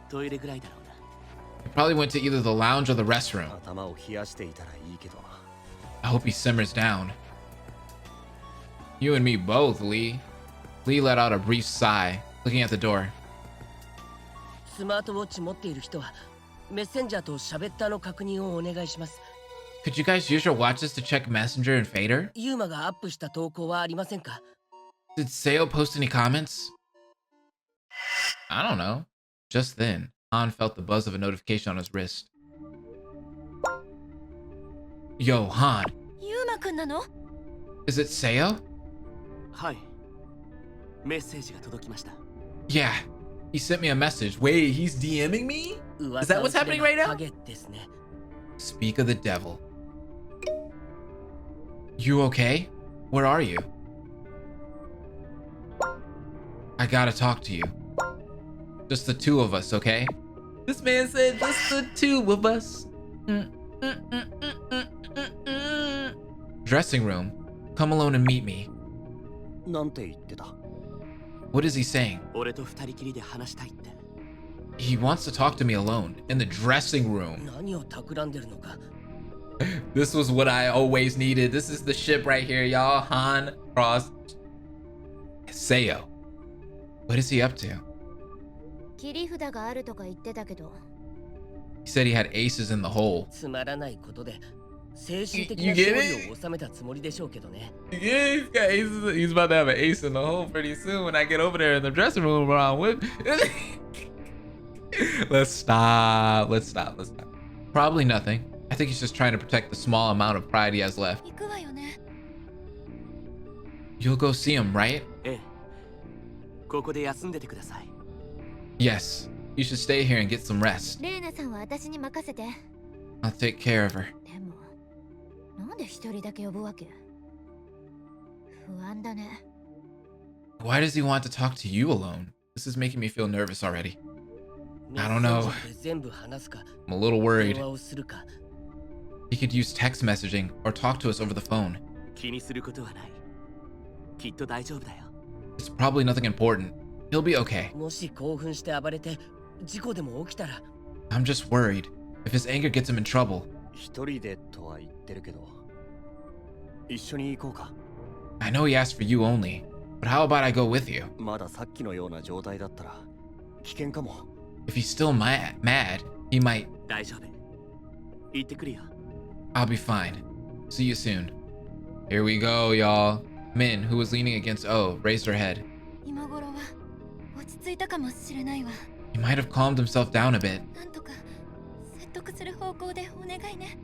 トイレぐらいだろうな。 He probably went to either the lounge or the restroom. 頭を冷やしていたらいいけどな。 I hope he simmers down. You and me both, Lee. Lee let out a brief sigh, looking at the door. スマートウォッチ持っている人はメッセンジャーと喋ったの確認をお願いします。 Could you guys use your watches to check Messenger and Fader? ユーマがアップした投稿はありませんか？ Did Seo post any comments? I don't know. Just then, Han felt the buzz of a notification on his wrist. Yo, Han, ユーマくんなの？ is it Seo? はい。メッセージが届きました。 Yeah, he sent me a message. Wait, he's DMing me? Is that what's happening right now? 影ですね。 Speak of the devil. You okay? Where are you? I gotta talk to you. Just the two of us, okay? This man said just the two of us. Dressing room. Come alone and meet me. なんて言ってた。 What is he saying? 俺と二人きりで話したいって。 He wants to talk to me alone in the dressing room. 何を企んでるのか。 This was what I always needed. This is the ship right here, y'all. Han, Cross, Seo. What is he up to? 切り札があるとか言ってたけど。 He said he had aces in the hole. つまらないことで精神的 You な get 勝 it? 利を収めたつもりでしょうけどね。 Yeah, he's got aces. He's about to have an ace in the hole pretty soon when I get over there in the dressing room around with. Let's stop. Let's stop. Let's stop. Probably nothing. I think he's just trying to protect the small amount of pride he has left. 行くわよね。 You'll go see him, right? ええ。ここで休んでてください。 Yes, you should stay here and get some rest. レイナさんは私に任せて。 I'll take care of her. でもなんで一人だけ呼ぶわけ？不安だね。 Why does he want to talk to you alone? This is making me feel nervous already. I don't know. 全部話すか I'm a little worried. 電話をするか He could use text messaging or talk to us over the phone. 気にすることはない。きっと大丈夫だよ。 It's probably nothing important. He'll be okay. もし興奮して暴れて事故でも起きたら I'm just worried. If his anger gets him in trouble. 一人でとは言ってるけど、一緒に行こうか。 I know he asked for you only, but how about I go with you? まださっきのような状態だったら危険かも。 If he's still mad, he might. 大丈夫。行ってくるよ。 I'll be fine. See you soon. Here we go, y'all. Min, who was leaning against O, raised her head. 今頃は落ち着いたかもしれないわ。 He might have calmed himself down a bit. なんとか説得する方向でお願いね。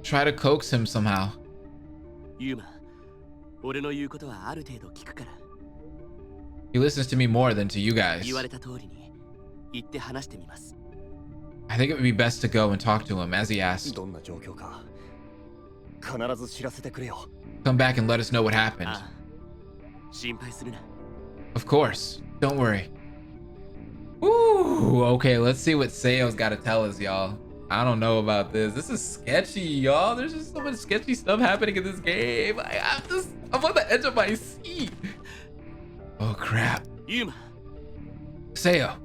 Try to coax him somehow. ユーマ、俺の言うことはある程度聞くから。 He listens to me more than to you guys. 言われた通りに行って話してみます。 I think it would be best to go and talk to him as he asked. どんな状況か必ず知らせてくれよ。 Come back and let us know what happened. ああ、心配するな。 Of course. Don't worry. Ooh, okay, let's see what Seo's got to tell us, y'all. I don't know about this. This is sketchy, y'all. There's just so much sketchy stuff happening in this game. I'm on the edge of my seat. Oh, crap. ユーマ、 Seo.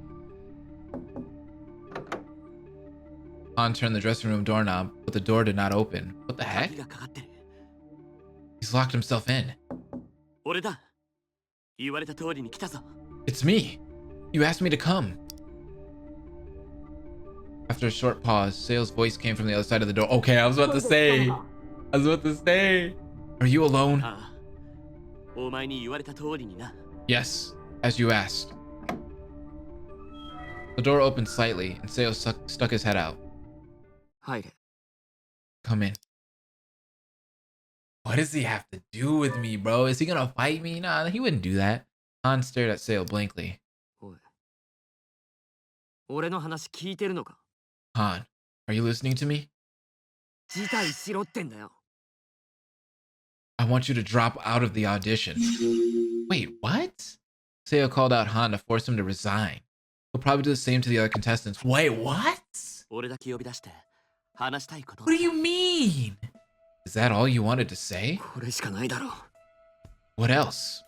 Han turned the dressing room doorknob, but the door did not open. What the heck? 鍵がかかってる。 He's locked himself in. 俺だ。言われた通りに来たぞ。 It's me. You asked me to come. After a short pause, Seo's voice came from the other side of the door. Okay, I was about to say. Are you alone? ああ、お前に言われた通りにな。 Yes, as you asked. The door opened slightly, and Seo stuck his head out. 入れ。 Come in. What does he have to do with me, bro? Is he gonna fight me? Nah, he wouldn't do that. Han stared at Seo blankly. おい。俺の話聞いてるのか？ Han, are you listening to me? 辞退しろってんだよ。 I want you to drop out of the audition. Wait, what? Seo called out Han to force him to resign. He'll probably do the same to the other contestants. Wait, what? 俺だけ呼び出して話したいこと。 What do you mean? Is that all you wanted to say? これしかないだろう。 What else?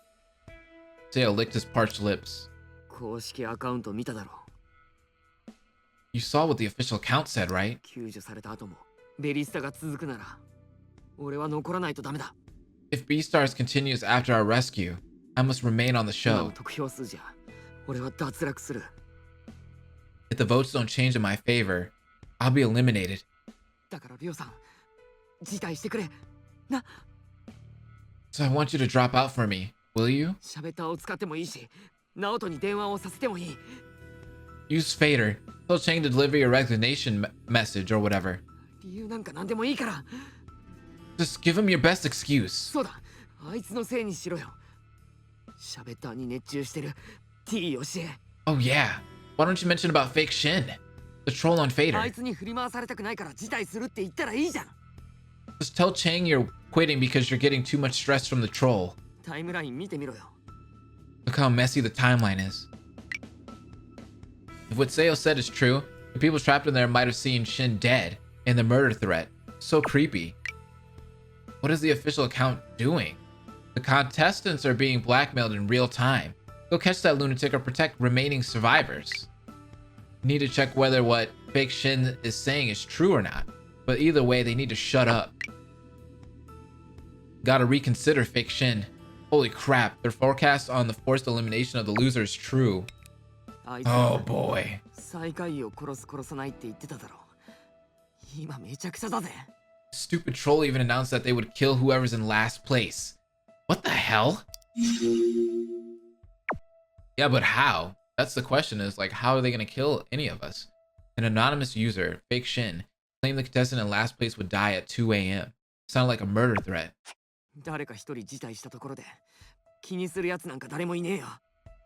Seo licked his parched lips. 公式アカウント見ただろう。 You saw what the official account said, right? 救助された後もベリスタが続くなら、俺は残らないとダメだ。 If Beastars continues after our rescue, I must remain on the 今の show. 得票数じゃ、俺は脱落する。 If the votes don't change in my favor, I'll be eliminated. だからビオさん、辞退してくれ。な、 So I want you to drop out for me, will you? シャベターを使ってもいいし、ナオトに電話をさせてもいい。 Use Fader. Tell Chang to deliver your resignation message or whatever. 理由なんか何でもいいから。 Just give him your best excuse. そうだ、あいつのせいにしろよ。シャベターに熱中してる T 教え。 Oh yeah. Why don't you mention about fake Shin? The troll on あ Fader. いつに振り回されたくないから辞退するって言ったらいいじゃん。 Just tell Chang you're quitting because you're getting too much stress from the troll. タイムライン見てみろよ。 Look how messy the timeline is. If what Seo said is true, the people trapped in there might have seen Shin dead in the murder threat. So creepy. What is the official account doing? The contestants are being blackmailed in real time. Go catch that lunatic or protect remaining survivors. Need to check whether what fake Shin is saying is true or not. But either way, they need to shut up. Gotta reconsider fake Shin. Holy crap, their forecast on the forced elimination of the loser is true. あいつ Oh は boy. 最下位を殺さないって言ってただろう。今めちゃくちゃだぜ。 Stupid troll even announced that they would kill whoever's in last place. What the hell? Yeah, but how? That's the question, is like, how are they gonna kill any of us? An anonymous user, Fake Shin, claimed the contestant in last place would die at 2 a.m. Sounded like a murder threat. 誰か一人辞退したところで気にするやつなんか誰もいねえよ。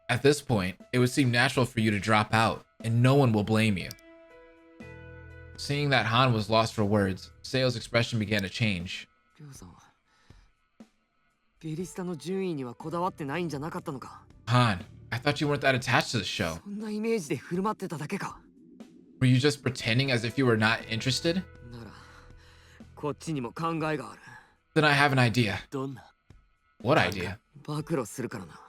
At this point, it would seem natural for you to drop out, and no one will blame you. Seeing that Han was lost for words, Seo's expression began to change. りょうさんはベリスタの順位にはこだわってないんじゃなかったのか。 Han, I thought you weren't that attached to the show. そんなイメージで振る舞ってただけか。 Were you just pretending as if you were not interested? ならこっちにも考えがある。 Then I have an idea. どんな What idea? 暴露するからな。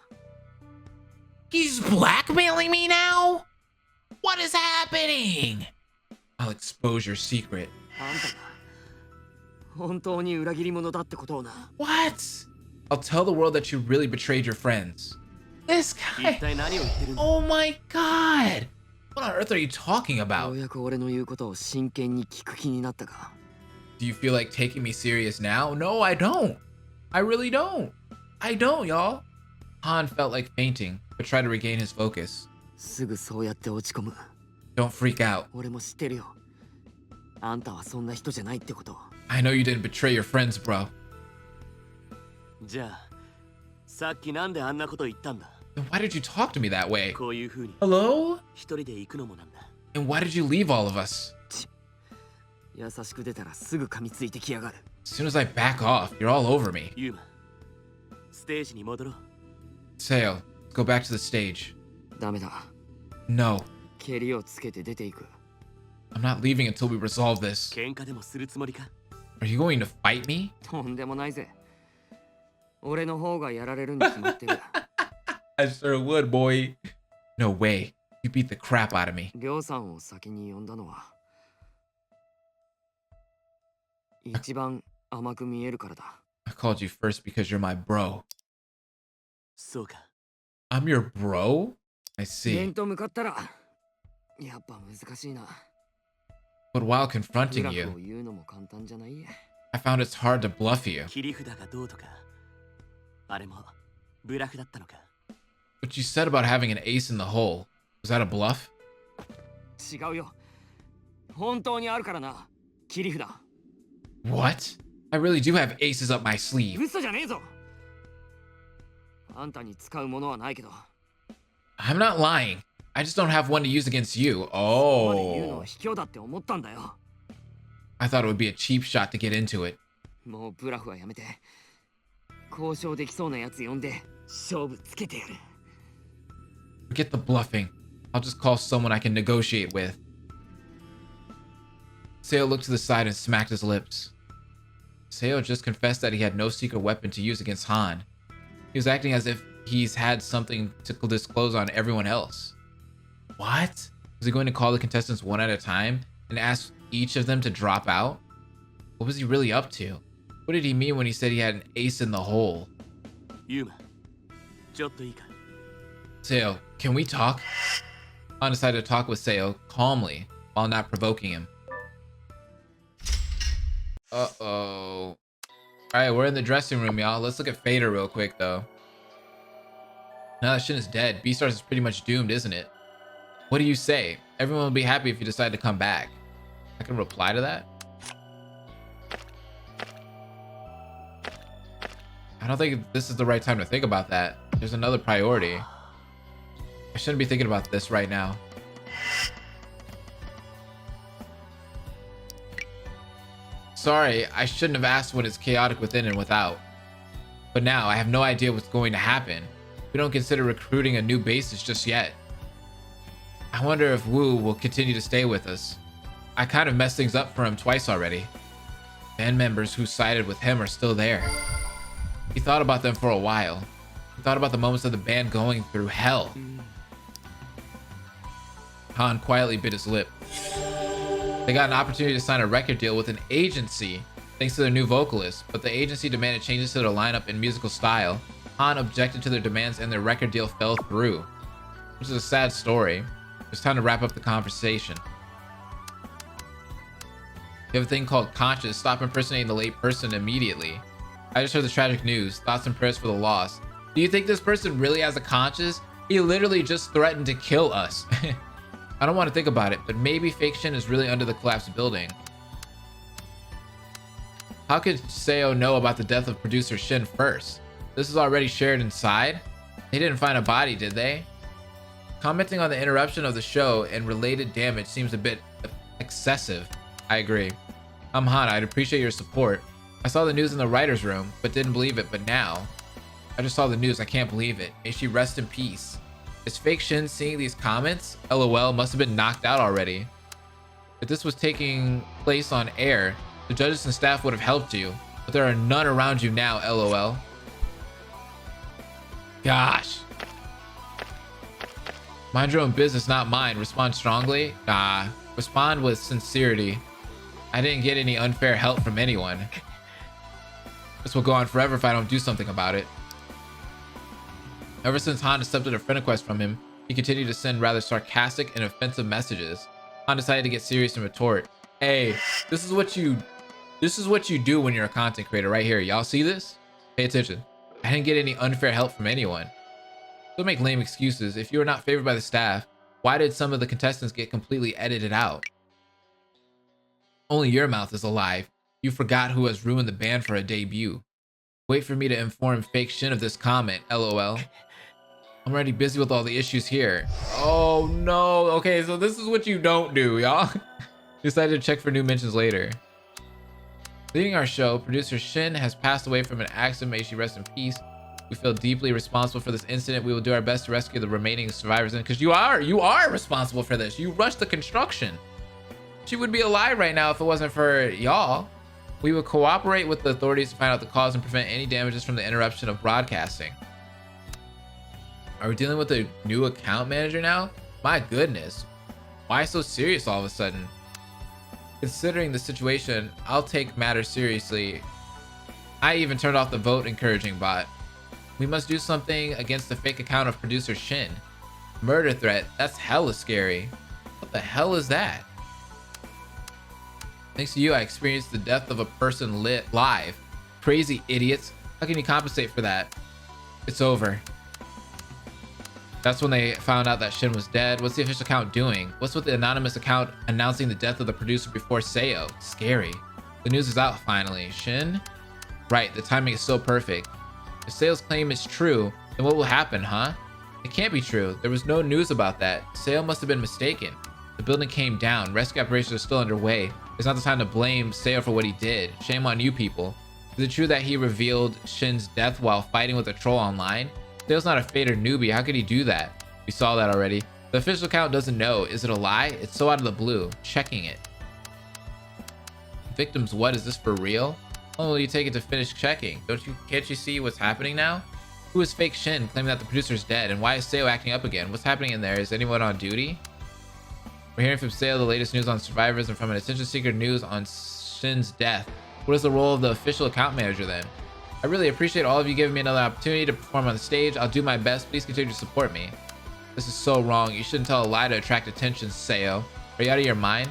He's blackmailing me now? What is happening? I'll expose your secret. あんたが本当に裏切り者だってことをな。 What? I'll tell the world that you really betrayed your friends. This 一 guy. 体何を言ってるんだ。 Oh my god. What on earth are you talking よ about? うやく俺の言うことを真剣に聞く気になったか。 Do you feel like taking me serious now? No, I don't. I really don't. I don't, y'all. Han felt like fainting, but tried to regain his focus. すぐそうやって落ち込む。 Don't freak out. 俺も知ってるよ。あんたはそんな人じゃないってこと。 I know you didn't betray your friends, bro. じゃあさっきなんであんなこと言ったんだ。 Then why did you talk to me that way? こういう風に Hello? 一人で行くのもなんだ。 And why did you leave all of us? 優しく出たらすぐ噛みついてきやがる。 As soon as I back off, you're all over me. ユーマステージに戻ろう。 Seo, let's go back to the stage. ダメだ。 No, 蹴りをつけて出ていく。 I'm not leaving until we resolve this. 喧嘩でもするつもりか。 Are you going to fight me? とんでもないぜ。俺の方がやられるに決まってる。 I sure would, boy. No way. You beat the crap out of me. りょうさんを先に呼んだのは一番甘く見えるからだ。 I called you first because you're my bro. そうか。 I'm your bro? I 面 see. と向かったらやっぱ難しいな。 But while ブ confronting ラフを you, 言うのも簡単じゃない。 I found it's hard to bluff you. 切り札がどうとか。あれもブラフだったのか。 What you said about having an ace in the hole, was that a bluff? 違うよ。本当にあるからな。切り札。 What? I really do have aces up my sleeve. 嘘じゃねえぞ。あんたに使うものはないけど。 I'm not lying. I just don't have one to use against you. ここまで言うの Oh. は卑怯だって思ったんだよ。 I thought it would be a cheap shot to get into it. もうブラフはやめて。交渉できそうなやつ呼んで勝負つけてやる。 Forget the bluffing. I'll just call someone I can negotiate with. Seo looked to the side and smacked his lips. Seo just confessed that he had no secret weapon to use against Han. He was acting as if he's had something to disclose on everyone else. What? Was he going to call the contestants one at a time and ask each of them to drop out? What was he really up to? What did he mean when he said he had an ace in the hole? ユーマちょっといいか。 Seo, can we talk? Han decided to talk with Seo calmly while not provoking him. Uh-oh. Alright, we're in the dressing room, y'all. Let's look at Fader real quick, though. Now that Shin is dead, Beastars is pretty much doomed, isn't it? What do you say? Everyone will be happy if you decide to come back. I can reply to that? I don't think this is the right time to think about that. There's another priority. I shouldn't be thinking about this right now. Sorry, I shouldn't have asked what is chaotic within and without. But now, I have no idea what's going to happen. We don't consider recruiting a new basis just yet. I wonder if Wu will continue to stay with us. I kind of messed things up for him twice already. Band members who sided with him are still there. He thought about them for a while. He thought about the moments of the band going through hell. Han quietly bit his lip. They got an opportunity to sign a record deal with an agency thanks to their new vocalist, but the agency demanded changes to their lineup and musical style. Han objected to their demands and their record deal fell through, which is a sad story. It's time to wrap up the conversation. You have a thing called conscious. Stop impersonating the late person immediately. I just heard the tragic news. Thoughts and prayers for the lost. Do you think this person really has a conscience? He literally just threatened to kill us. I don't want to think about it, but maybe Fake Shin is really under the collapsed building. How could Seo know about the death of producer Shin first? This is already shared inside? They didn't find a body, did they? Commenting on the interruption of the show and related damage seems a bit excessive. I agree. I'm Hana, I'd appreciate your support. I saw the news in the writer's room, but didn't believe it, but now I just saw the news, I can't believe it. May she rest in peace. Is Fake Shin seeing these comments? LOL, must have been knocked out already. If this was taking place on air, the judges and staff would have helped you, but there are none around you now, LOL. Gosh. Mind your own business, not mine. Respond strongly? Nah. Respond with sincerity. I didn't get any unfair help from anyone. This will go on forever if I don't do something about it. Ever since Han accepted a friend request from him, he continued to send rather sarcastic and offensive messages. Han decided to get serious and retort. Hey, this is what you do when you're a content creator right here. Y'all see this? Pay attention. I didn't get any unfair help from anyone. Don't make lame excuses. If you are not favored by the staff, why did some of the contestants get completely edited out? Only your mouth is alive. You forgot who has ruined the band for a debut. Wait for me to inform Fake Shin of this comment, LOL. I'm already busy with all the issues here. Oh no. Okay, so this is what you don't do, y'all. Decided to check for new mentions later. Leading our show, producer Shin has passed away from an accident. May she rest in peace. We feel deeply responsible for this incident. We will do our best to rescue the remaining survivors. Because you are responsible for this. You rushed the construction. She would be alive right now if it wasn't for y'all. We would cooperate with the authorities to find out the cause and prevent any damages from the interruption of broadcasting. Are we dealing with a new account manager now? My goodness. Why so serious all of a sudden? Considering the situation, I'll take matters seriously. I even turned off the vote encouraging bot. We must do something against the fake account of producer Shin. Murder threat, that's hella scary. What the hell is that? Thanks to you, I experienced the death of a person live. Crazy idiots. How can you compensate for that? It's over. That's when they found out that Shin was dead. What's the official account doing? What's with the anonymous account announcing the death of the producer before Seo? Scary. The news is out finally. Shin? Right, the timing is so perfect. If Seo's claim is true, then what will happen, huh? It can't be true. There was no news about that. Seo must have been mistaken. The building came down. Rescue operations are still underway. It's not the time to blame Seo for what he did. Shame on you people. Is it true that he revealed Shin's death while fighting with a troll online? Seo's not a fader newbie. How could he do that? We saw that already. The official account doesn't know. Is it a lie? It's so out of the blue. Checking it. Victims, what? Is this for real? How long will you take it to finish checking? Can't you see what's happening now? Who is Fake Shin claiming that the producer's dead? And why is Seo acting up again? What's happening in there? Is anyone on duty? We're hearing from Seo the latest news on survivors and from an attention seeker news on Shin's death. What is the role of the official account manager then? I really appreciate all of you giving me another opportunity to perform on the stage. I'll do my best. Please continue to support me. This is so wrong. You shouldn't tell a lie to attract attention, Seo. Are you out of your mind?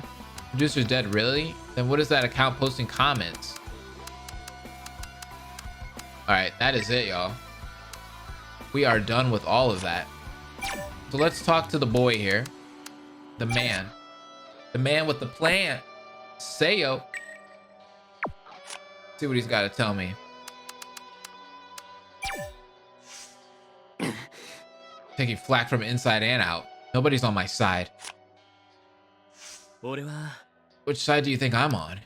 Producer's dead, really? Then what is that account posting comments? Alright, that is it, y'all. We are done with all of that. So let's talk to the boy here. The man. The man with the plan. Seo. See what he's got to tell me. Taking flack from inside and out. Nobody's on my side. Which side do you think I'm on?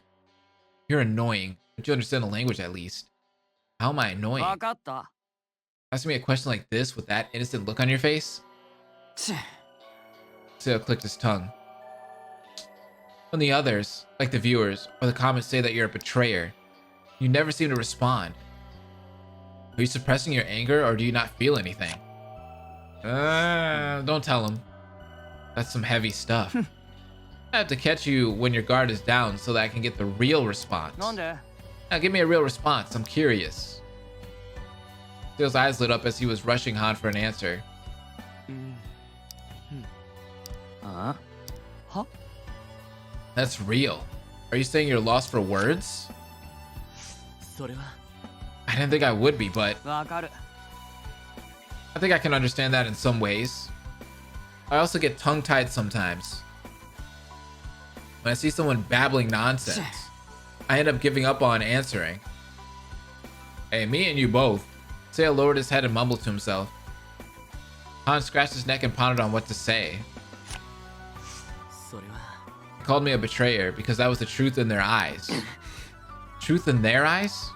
You're annoying. Don't you understand the language at least? How am I annoying? Asking me a question like this with that innocent look on your face? Seo clicked his tongue. When the others, like the viewers, or the comments say that you're a betrayer, you never seem to respond. Are you suppressing your anger or do you not feel anything? Don't tell him. That's some heavy stuff. I have to catch you when your guard is down so that I can get the real response. Now give me a real response. I'm curious. Seo's eyes lit up as he was rushing Han for an answer. That's real. Are you saying you're lost for words? I didn't think I would be, but I think I can understand that in some ways. I also get tongue-tied sometimes. When I see someone babbling nonsense, I end up giving up on answering. Hey, me and you both. Seo lowered his head and mumbled to himself. Han scratched his neck and pondered on what to say. それは He called me a betrayer because that was the truth in their eyes. Truth in their eyes?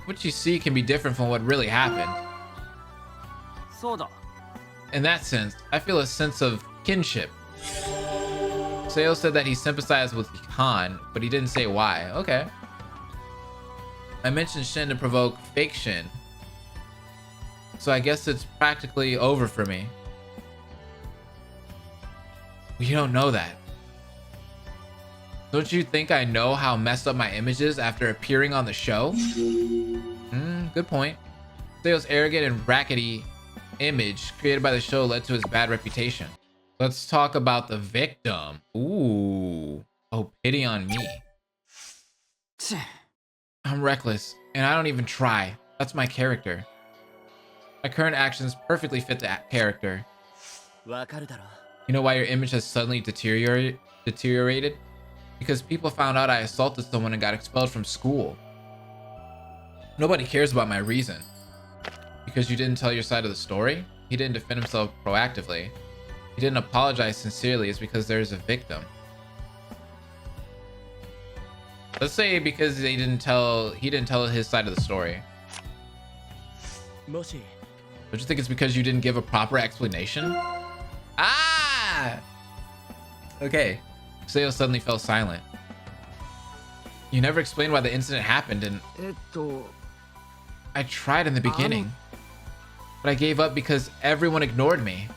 What you see can be different from what really happened. そうだ In that sense, I feel a sense of kinship. Seo said that he sympathized with Han, but he didn't say why. Okay. I mentioned Shin to provoke fake Shin. So I guess it's practically over for me. Well, you don't know that. Don't you think I know how messed up my image is after appearing on the show? Good point. Seo's arrogant and rackety image created by the show led to his bad reputation. Let's talk about the victim. Ooh. Oh, pity on me. I'm reckless, and I don't even try. That's my character. My current actions perfectly fit the character. わかるだろ You know why your image has suddenly deteriorated? Because people found out I assaulted someone and got expelled from school. Nobody cares about my reason. Because you didn't tell your side of the story? He didn't defend himself proactively. He didn't apologize sincerely. It's because there's a victim. Let's say because he didn't tell his side of the story. もし Don't you think it's because you didn't give a proper explanation? Ah! Okay. Seo suddenly fell silent. You never explained why the incident happened, and と I tried in the beginning. But I gave up because everyone ignored me.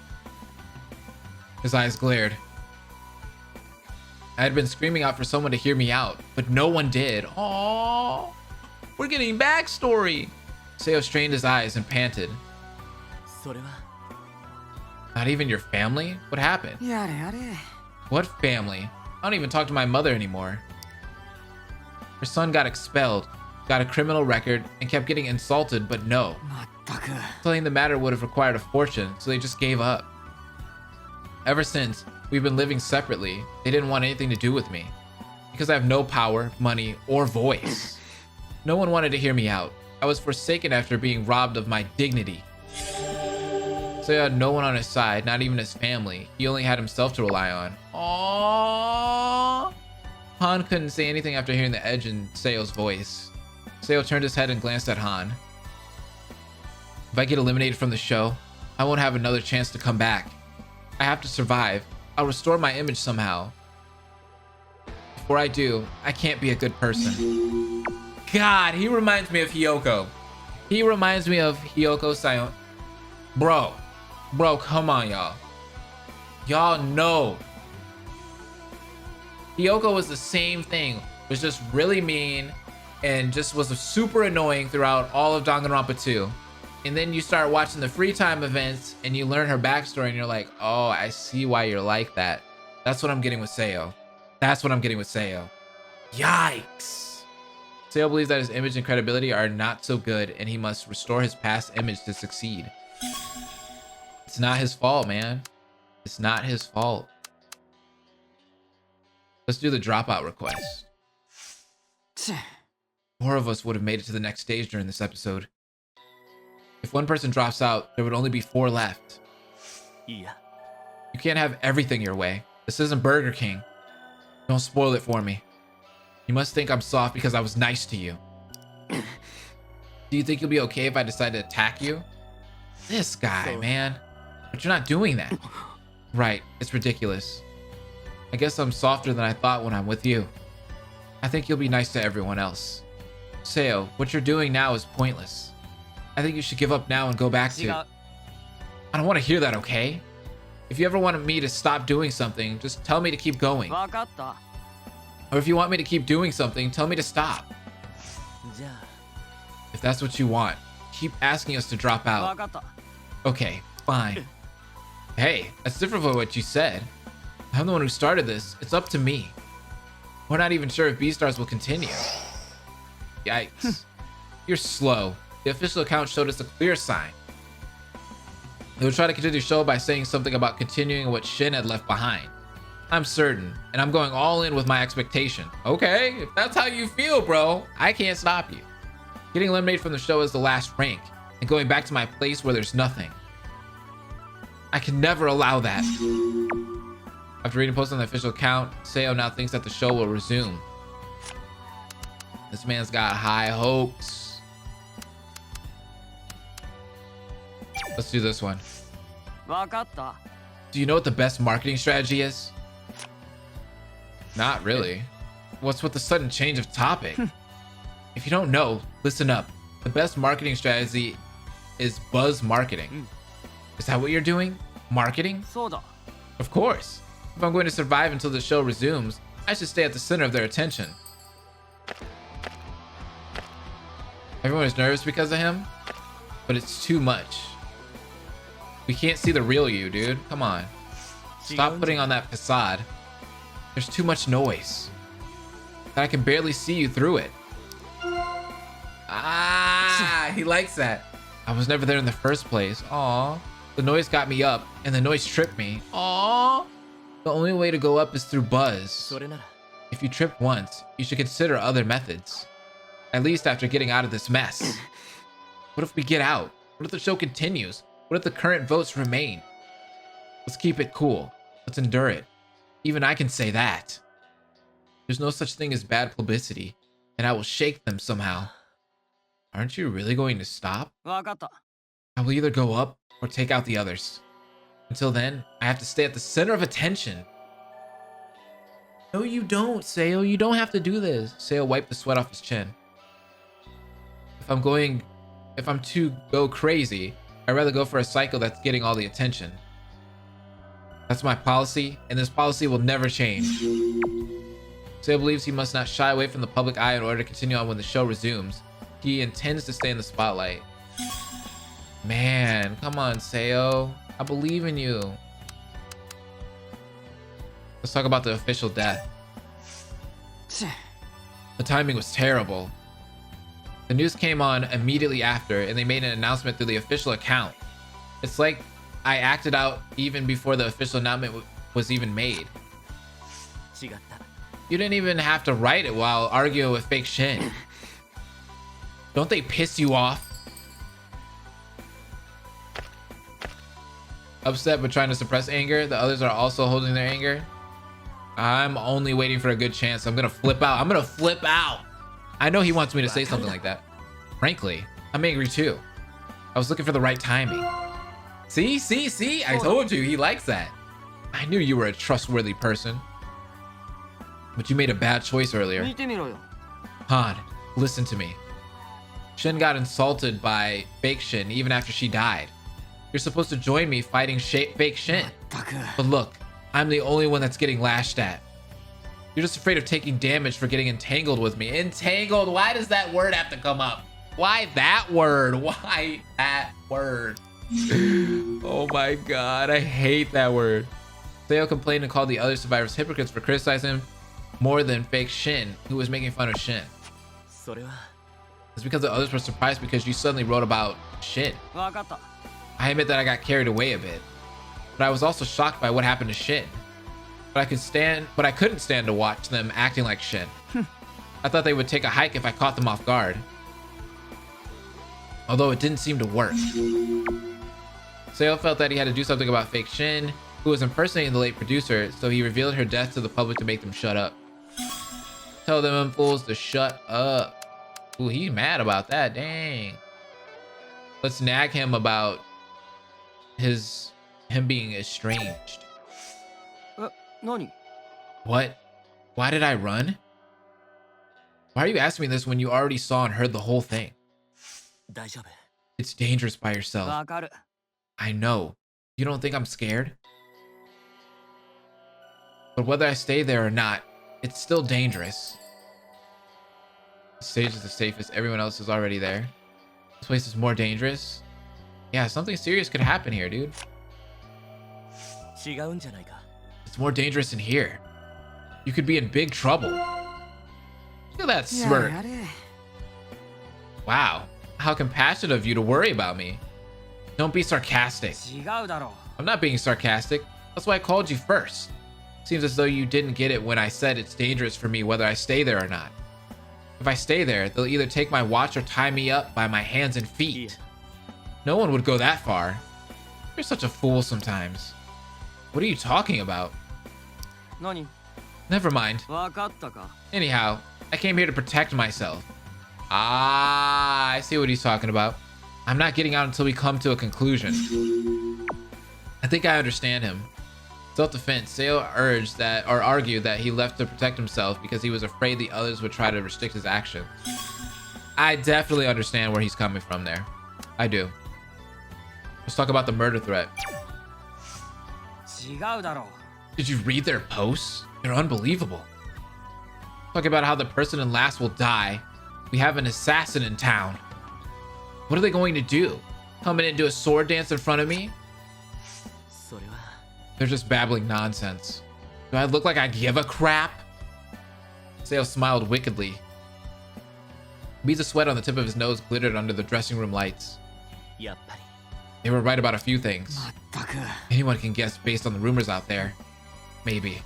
His eyes glared. I had been screaming out for someone to hear me out, but no one did. Aww. We're getting backstory. Seo strained his eyes and panted. それは Not even your family? What happened? やれやれ What family? I don't even talk to my mother anymore. Her son got expelled, got a criminal record, and kept getting insulted, but no. まったく Telling the matter would have required a fortune, so they just gave up. Ever since, we've been living separately. They didn't want anything to do with me. Because I have no power, money, or voice. No one wanted to hear me out. I was forsaken after being robbed of my dignity. So he had no one on his side, not even his family. He only had himself to rely on. Aww. Han couldn't say anything after hearing the edge in Seo's voice. Seo turned his head and glanced at Han. If I get eliminated from the show, I won't have another chance to come back. I have to survive. I'll restore my image somehow. Before I do, I can't be a good person. God, he reminds me of Hiyoko. He reminds me of Hiyoko Sion. Bro, come on, y'all. Y'all know. Hiyoko was the same thing. Was just really mean and just was super annoying throughout all of Danganronpa 2. And then you start watching the free time events and you learn her backstory and you're like, oh, I see why you're like that. That's what I'm getting with Seo. That's what I'm getting with Seo. Yikes. Seo believes that his image and credibility are not so good and he must restore his past image to succeed. It's not his fault, man. It's not his fault. Let's do the dropout request. More of us would have made it to the next stage during this episode. If one person drops out, there would only be 4 left. いや You can't have everything your way. This isn't Burger King. Don't spoil it for me. You must think I'm soft because I was nice to you. Do you think you'll be okay if I decide to attack you? This guy, man. But you're not doing that. Right, it's ridiculous. I guess I'm softer than I thought when I'm with you. I think you'll be nice to everyone else. Seo, what you're doing now is pointless. I think you should give up now and go back to... 違う I don't want to hear that, okay? If you ever wanted me to stop doing something, just tell me to keep going. わかった Or if you want me to keep doing something, tell me to stop. じゃ If that's what you want, keep asking us to drop あわ out. かった Okay, fine. Hey, that's different from what you said. I'm the one who started this. It's up to me. We're not even sure if Beastars will continue. Yikes. You're slow. The official account showed us a clear sign. They would try to continue the show by saying something about continuing what Shin had left behind. I'm certain, and I'm going all in with my expectation. Okay, if that's how you feel, bro, I can't stop you. Getting eliminated from the show is the last rank, and going back to my place where there's nothing. I can never allow that. After reading posts on the official account, Seo now thinks that the show will resume. This man's got high hopes. Let's do this one. わかった Do you know what the best marketing strategy is? Not really. What's with the sudden change of topic? If you don't know, listen up. The best marketing strategy is buzz marketing. Is that what you're doing? Marketing? そうだ Of course. If I'm going to survive until the show resumes, I should stay at the center of their attention. Everyone is nervous because of him, but it's too much. We can't see the real you, dude. Come on. Stop putting on that facade. There's too much noise. That I can barely see you through it. Ah, he likes that. I was never there in the first place. Aw. The noise got me up, and the noise tripped me. Aw. The only way to go up is through buzz. それなら If you trip once, you should consider other methods. At least after getting out of this mess. What if we get out? What if the show continues? What if the current votes remain? Let's keep it cool. Let's endure it. Even I can say that. There's no such thing as bad publicity, and I will shake them somehow. Aren't you really going to stop? わかった I will either go up or take out the others. Until then, I have to stay at the center of attention. No, you don't, Seo. You don't have to do this. Seo wiped the sweat off his chin. If I'm to go crazy, I'd rather go for a cycle that's getting all the attention. That's my policy, and this policy will never change. Seo believes he must not shy away from the public eye in order to continue on when the show resumes. He intends to stay in the spotlight. Man, come on, Seo. I believe in you. Let's talk about the official death. The timing was terrible. The news came on immediately after, and they made an announcement through the official account. It's like I acted out even before the official announcement was even made. 違った You didn't even have to write it while arguing with fake Shin. Don't they piss you off? Upset but trying to suppress anger, the others are also holding their anger. I'm only waiting for a good chance. I'm gonna flip out. I'm gonna flip out. I know he wants me to say something like that. Frankly, I'm angry too. I was looking for the right timing. See? I told you, he likes that. I knew you were a trustworthy person. But you made a bad choice earlier. 見てみろよ Han, listen to me. Shin got insulted by fake Shin even after she died. You're supposed to join me fighting fake Shin. たく But look, I'm the only one that's getting lashed at. You're just afraid of taking damage for getting entangled with me. Entangled? Why does that word have to come up? Why that word? Why that word? Oh my god, I hate that word. Seo complained and called the other survivors hypocrites for criticizing him more than fake Shin, who was making fun of Shin. それは It's because the others were surprised because you suddenly wrote about Shin. わかった I admit that I got carried away a bit, but I was also shocked by what happened to Shin. But I couldn't stand to watch them acting like Shin. I thought they would take a hike if I caught them off guard. Although it didn't seem to work. Seo felt that he had to do something about fake Shin, who was impersonating the late producer, so he revealed her death to the public to make them shut up. Tell them fools to shut up. Ooh, he's mad about that, dang. Let's nag him about him being estranged. え何 What? Why did I run? Why are you asking me this when you already saw and heard the whole thing? 大丈夫 It's dangerous by yourself. わかる I know. You don't think I'm scared? But whether I stay there or not, it's still dangerous. The stage is the safest. Everyone else is already there. This place is more dangerous. Yeah, something serious could happen here, dude. 違うんじゃないか It's more dangerous in here. You could be in big trouble. Look at that いや smirk. やれ Wow. How compassionate of you to worry about me. Don't be sarcastic. 違うだろ I'm not being sarcastic. That's why I called you first. Seems as though you didn't get it when I said it's dangerous for me whether I stay there or not. If I stay there, they'll either take my watch or tie me up by my hands and feet. No one would go that far. You're such a fool sometimes. What are you talking about? 何 Never mind. わかったか Anyhow, I came here to protect myself. Ah, I see what he's talking about. I'm not getting out until we come to a conclusion. I think I understand him. Self-defense, Seo urged that, or argued that he left to protect himself because he was afraid the others would try to restrict his action. I definitely understand where he's coming from there. I do. Let's talk about the murder threat. 違うだろ Did you read their posts? They're unbelievable. Talk about how the person in last will die. We have an assassin in town. What are they going to do? Come in and do a sword dance in front of me? それは They're just babbling nonsense. Do I look like I give a crap? Seo smiled wickedly. Beads of sweat on the tip of his nose glittered under the dressing room lights. やっぱり They were right about a few things. まったく Anyone can guess based on the rumors out there. Maybe.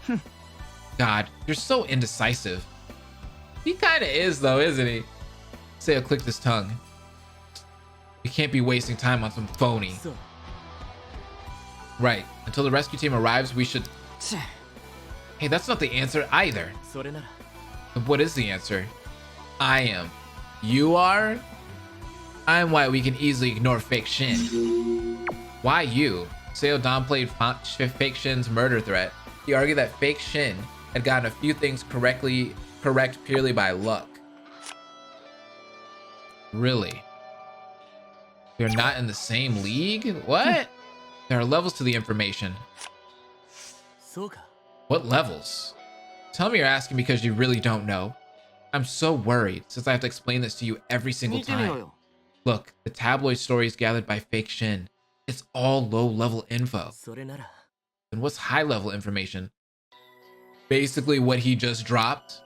God, you're so indecisive. He kinda is though, isn't he? Seo clicked his tongue. We can't be wasting time on some phony. そう Right. Until the rescue team arrives, we should... チェ Hey, that's not the answer either. それなら What is the answer? I am. You are? I'm why we can easily ignore Fake Shin. Why you? Seo downplayed Fake Shin's murder threat. He argued that Fake Shin had gotten a few things correct purely by luck. Really? They're not in the same league? What? There are levels to the information. そうか What levels? Tell me you're asking because you really don't know. I'm so worried since I have to explain this to you every single 見てみろ time. よ Look, the tabloid stories gathered by Fake Shin. It's all low-level info. それなら And what's high-level information? Basically what he just dropped.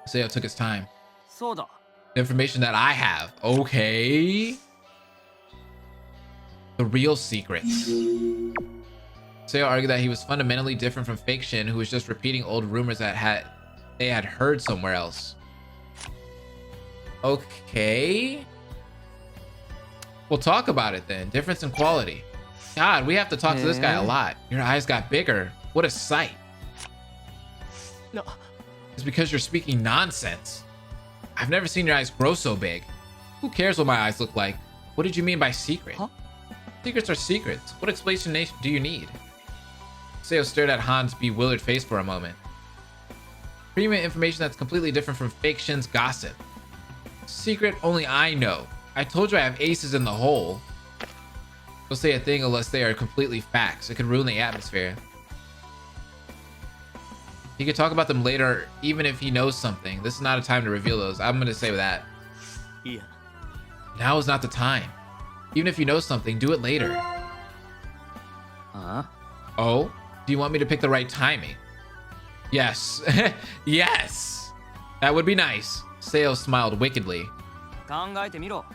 Seo took his time. そうだ The information that I have. Okay. The real secrets. Seo argued that he was fundamentally different from Fake Shin, who was just repeating old rumors that they had heard somewhere else. Okay. We'll talk about it then. Difference in quality. God, we have to talk to this guy a lot. Your eyes got bigger. What a sight. No. It's because you're speaking nonsense. I've never seen your eyes grow so big. Who cares what my eyes look like? What did you mean by secret? Huh? Secrets are secrets. What explanation do you need? Seo stared at Han's bewildered face for a moment. Premium information that's completely different from Fake Shin's gossip. Secret only I know. I told you I have aces in the hole. Don't say a thing unless they are completely facts. It could ruin the atmosphere. He could talk about them later, even if he knows something. This is not a time to reveal those. I'm gonna say that. いや Now is not the time. Even if you know something, do it later. あ Oh? Do you want me to pick the right timing? Yes. Yes! That would be nice. Seo smiled wickedly. 考えてみろ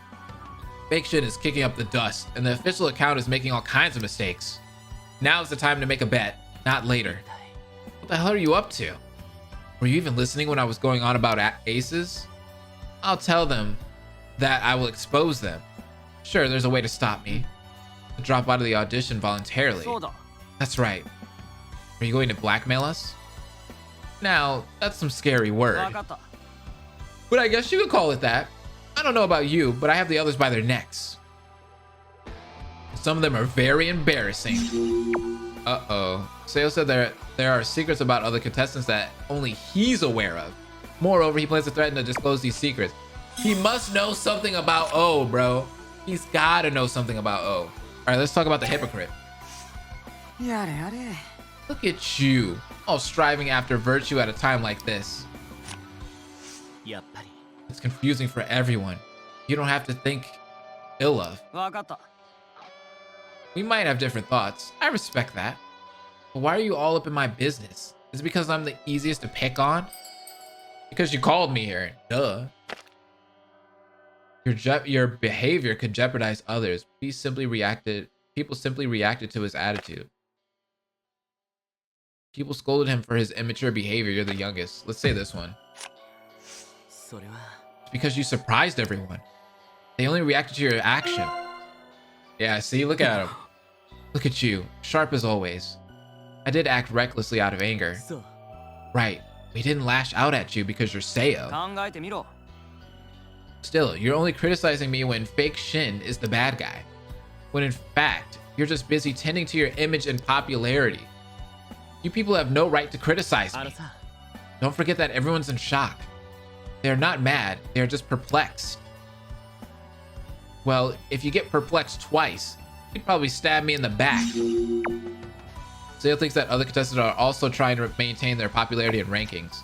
Fake Shin is kicking up the dust, and the official account is making all kinds of mistakes. Now is the time to make a bet, not later. What the hell are you up to? Were you even listening when I was going on about aces? I'll tell them that I will expose them. Sure, there's a way to stop me. To drop out of the audition voluntarily. そうだ That's right. Are you going to blackmail us? Now, that's some scary word. わかった But I guess you could call it that. I don't know about you, but I have the others by their necks. Some of them are very embarrassing. Uh-oh. Seo said there are secrets about other contestants that only he's aware of. Moreover, he plans to threaten to disclose these secrets. He must know something about O, bro. He's gotta know something about O. All right, let's talk about the hypocrite. やれやれ Look at you, all striving after virtue at a time like this. やっぱり It's confusing for everyone. You don't have to think ill of. わかった We might have different thoughts. I respect that. But why are you all up in my business? Is it because I'm the easiest to pick on? Because you called me here. Duh. Your behavior could jeopardize others. People simply reacted to his attitude. People scolded him for his immature behavior. You're the youngest. Let's say this one. それは It's because you surprised everyone. They only reacted to your action. Yeah, see, look at him. Look at you, sharp as always. I did act recklessly out of anger. そう Right, we didn't lash out at you because you're Seo. 考えてみろ Still, you're only criticizing me when fake Shin is the bad guy. When in fact, you're just busy tending to your image and popularity. You people have no right to criticize あの me. さ Don't forget that everyone's in shock. They're not mad, they're just perplexed. Well, if you get perplexed twice, you'd probably stab me in the back. Seo thinks that other contestants are also trying to maintain their popularity and rankings.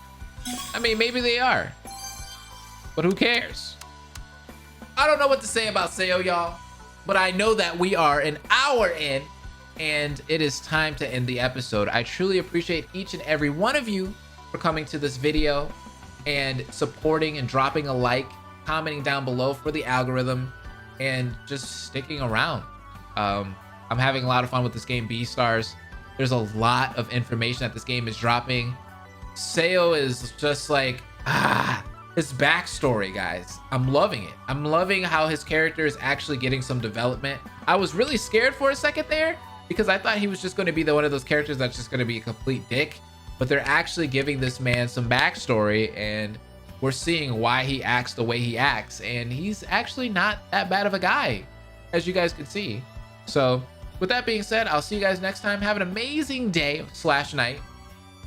I mean, maybe they are. But who cares? I don't know what to say about Seo, y'all. But I know that we are an hour in, and it is time to end the episode. I truly appreciate each and every one of you for coming to this video and supporting and dropping a like, commenting down below for the algorithm, and just sticking around. I'm having a lot of fun with this game, Beastars. There's a lot of information that this game is dropping. Seo is just like, his backstory, guys. I'm loving it. I'm loving how his character is actually getting some development. I was really scared for a second there because I thought he was just going to be one of those characters that's just going to be a complete dick. But they're actually giving this man some backstory, and we're seeing why he acts the way he acts. And he's actually not that bad of a guy, as you guys can see. So with that being said, I'll see you guys next time. Have an amazing day / night.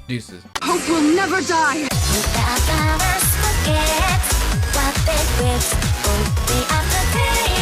Deuces. Hope will never die. Without us forget what they with. Only after day.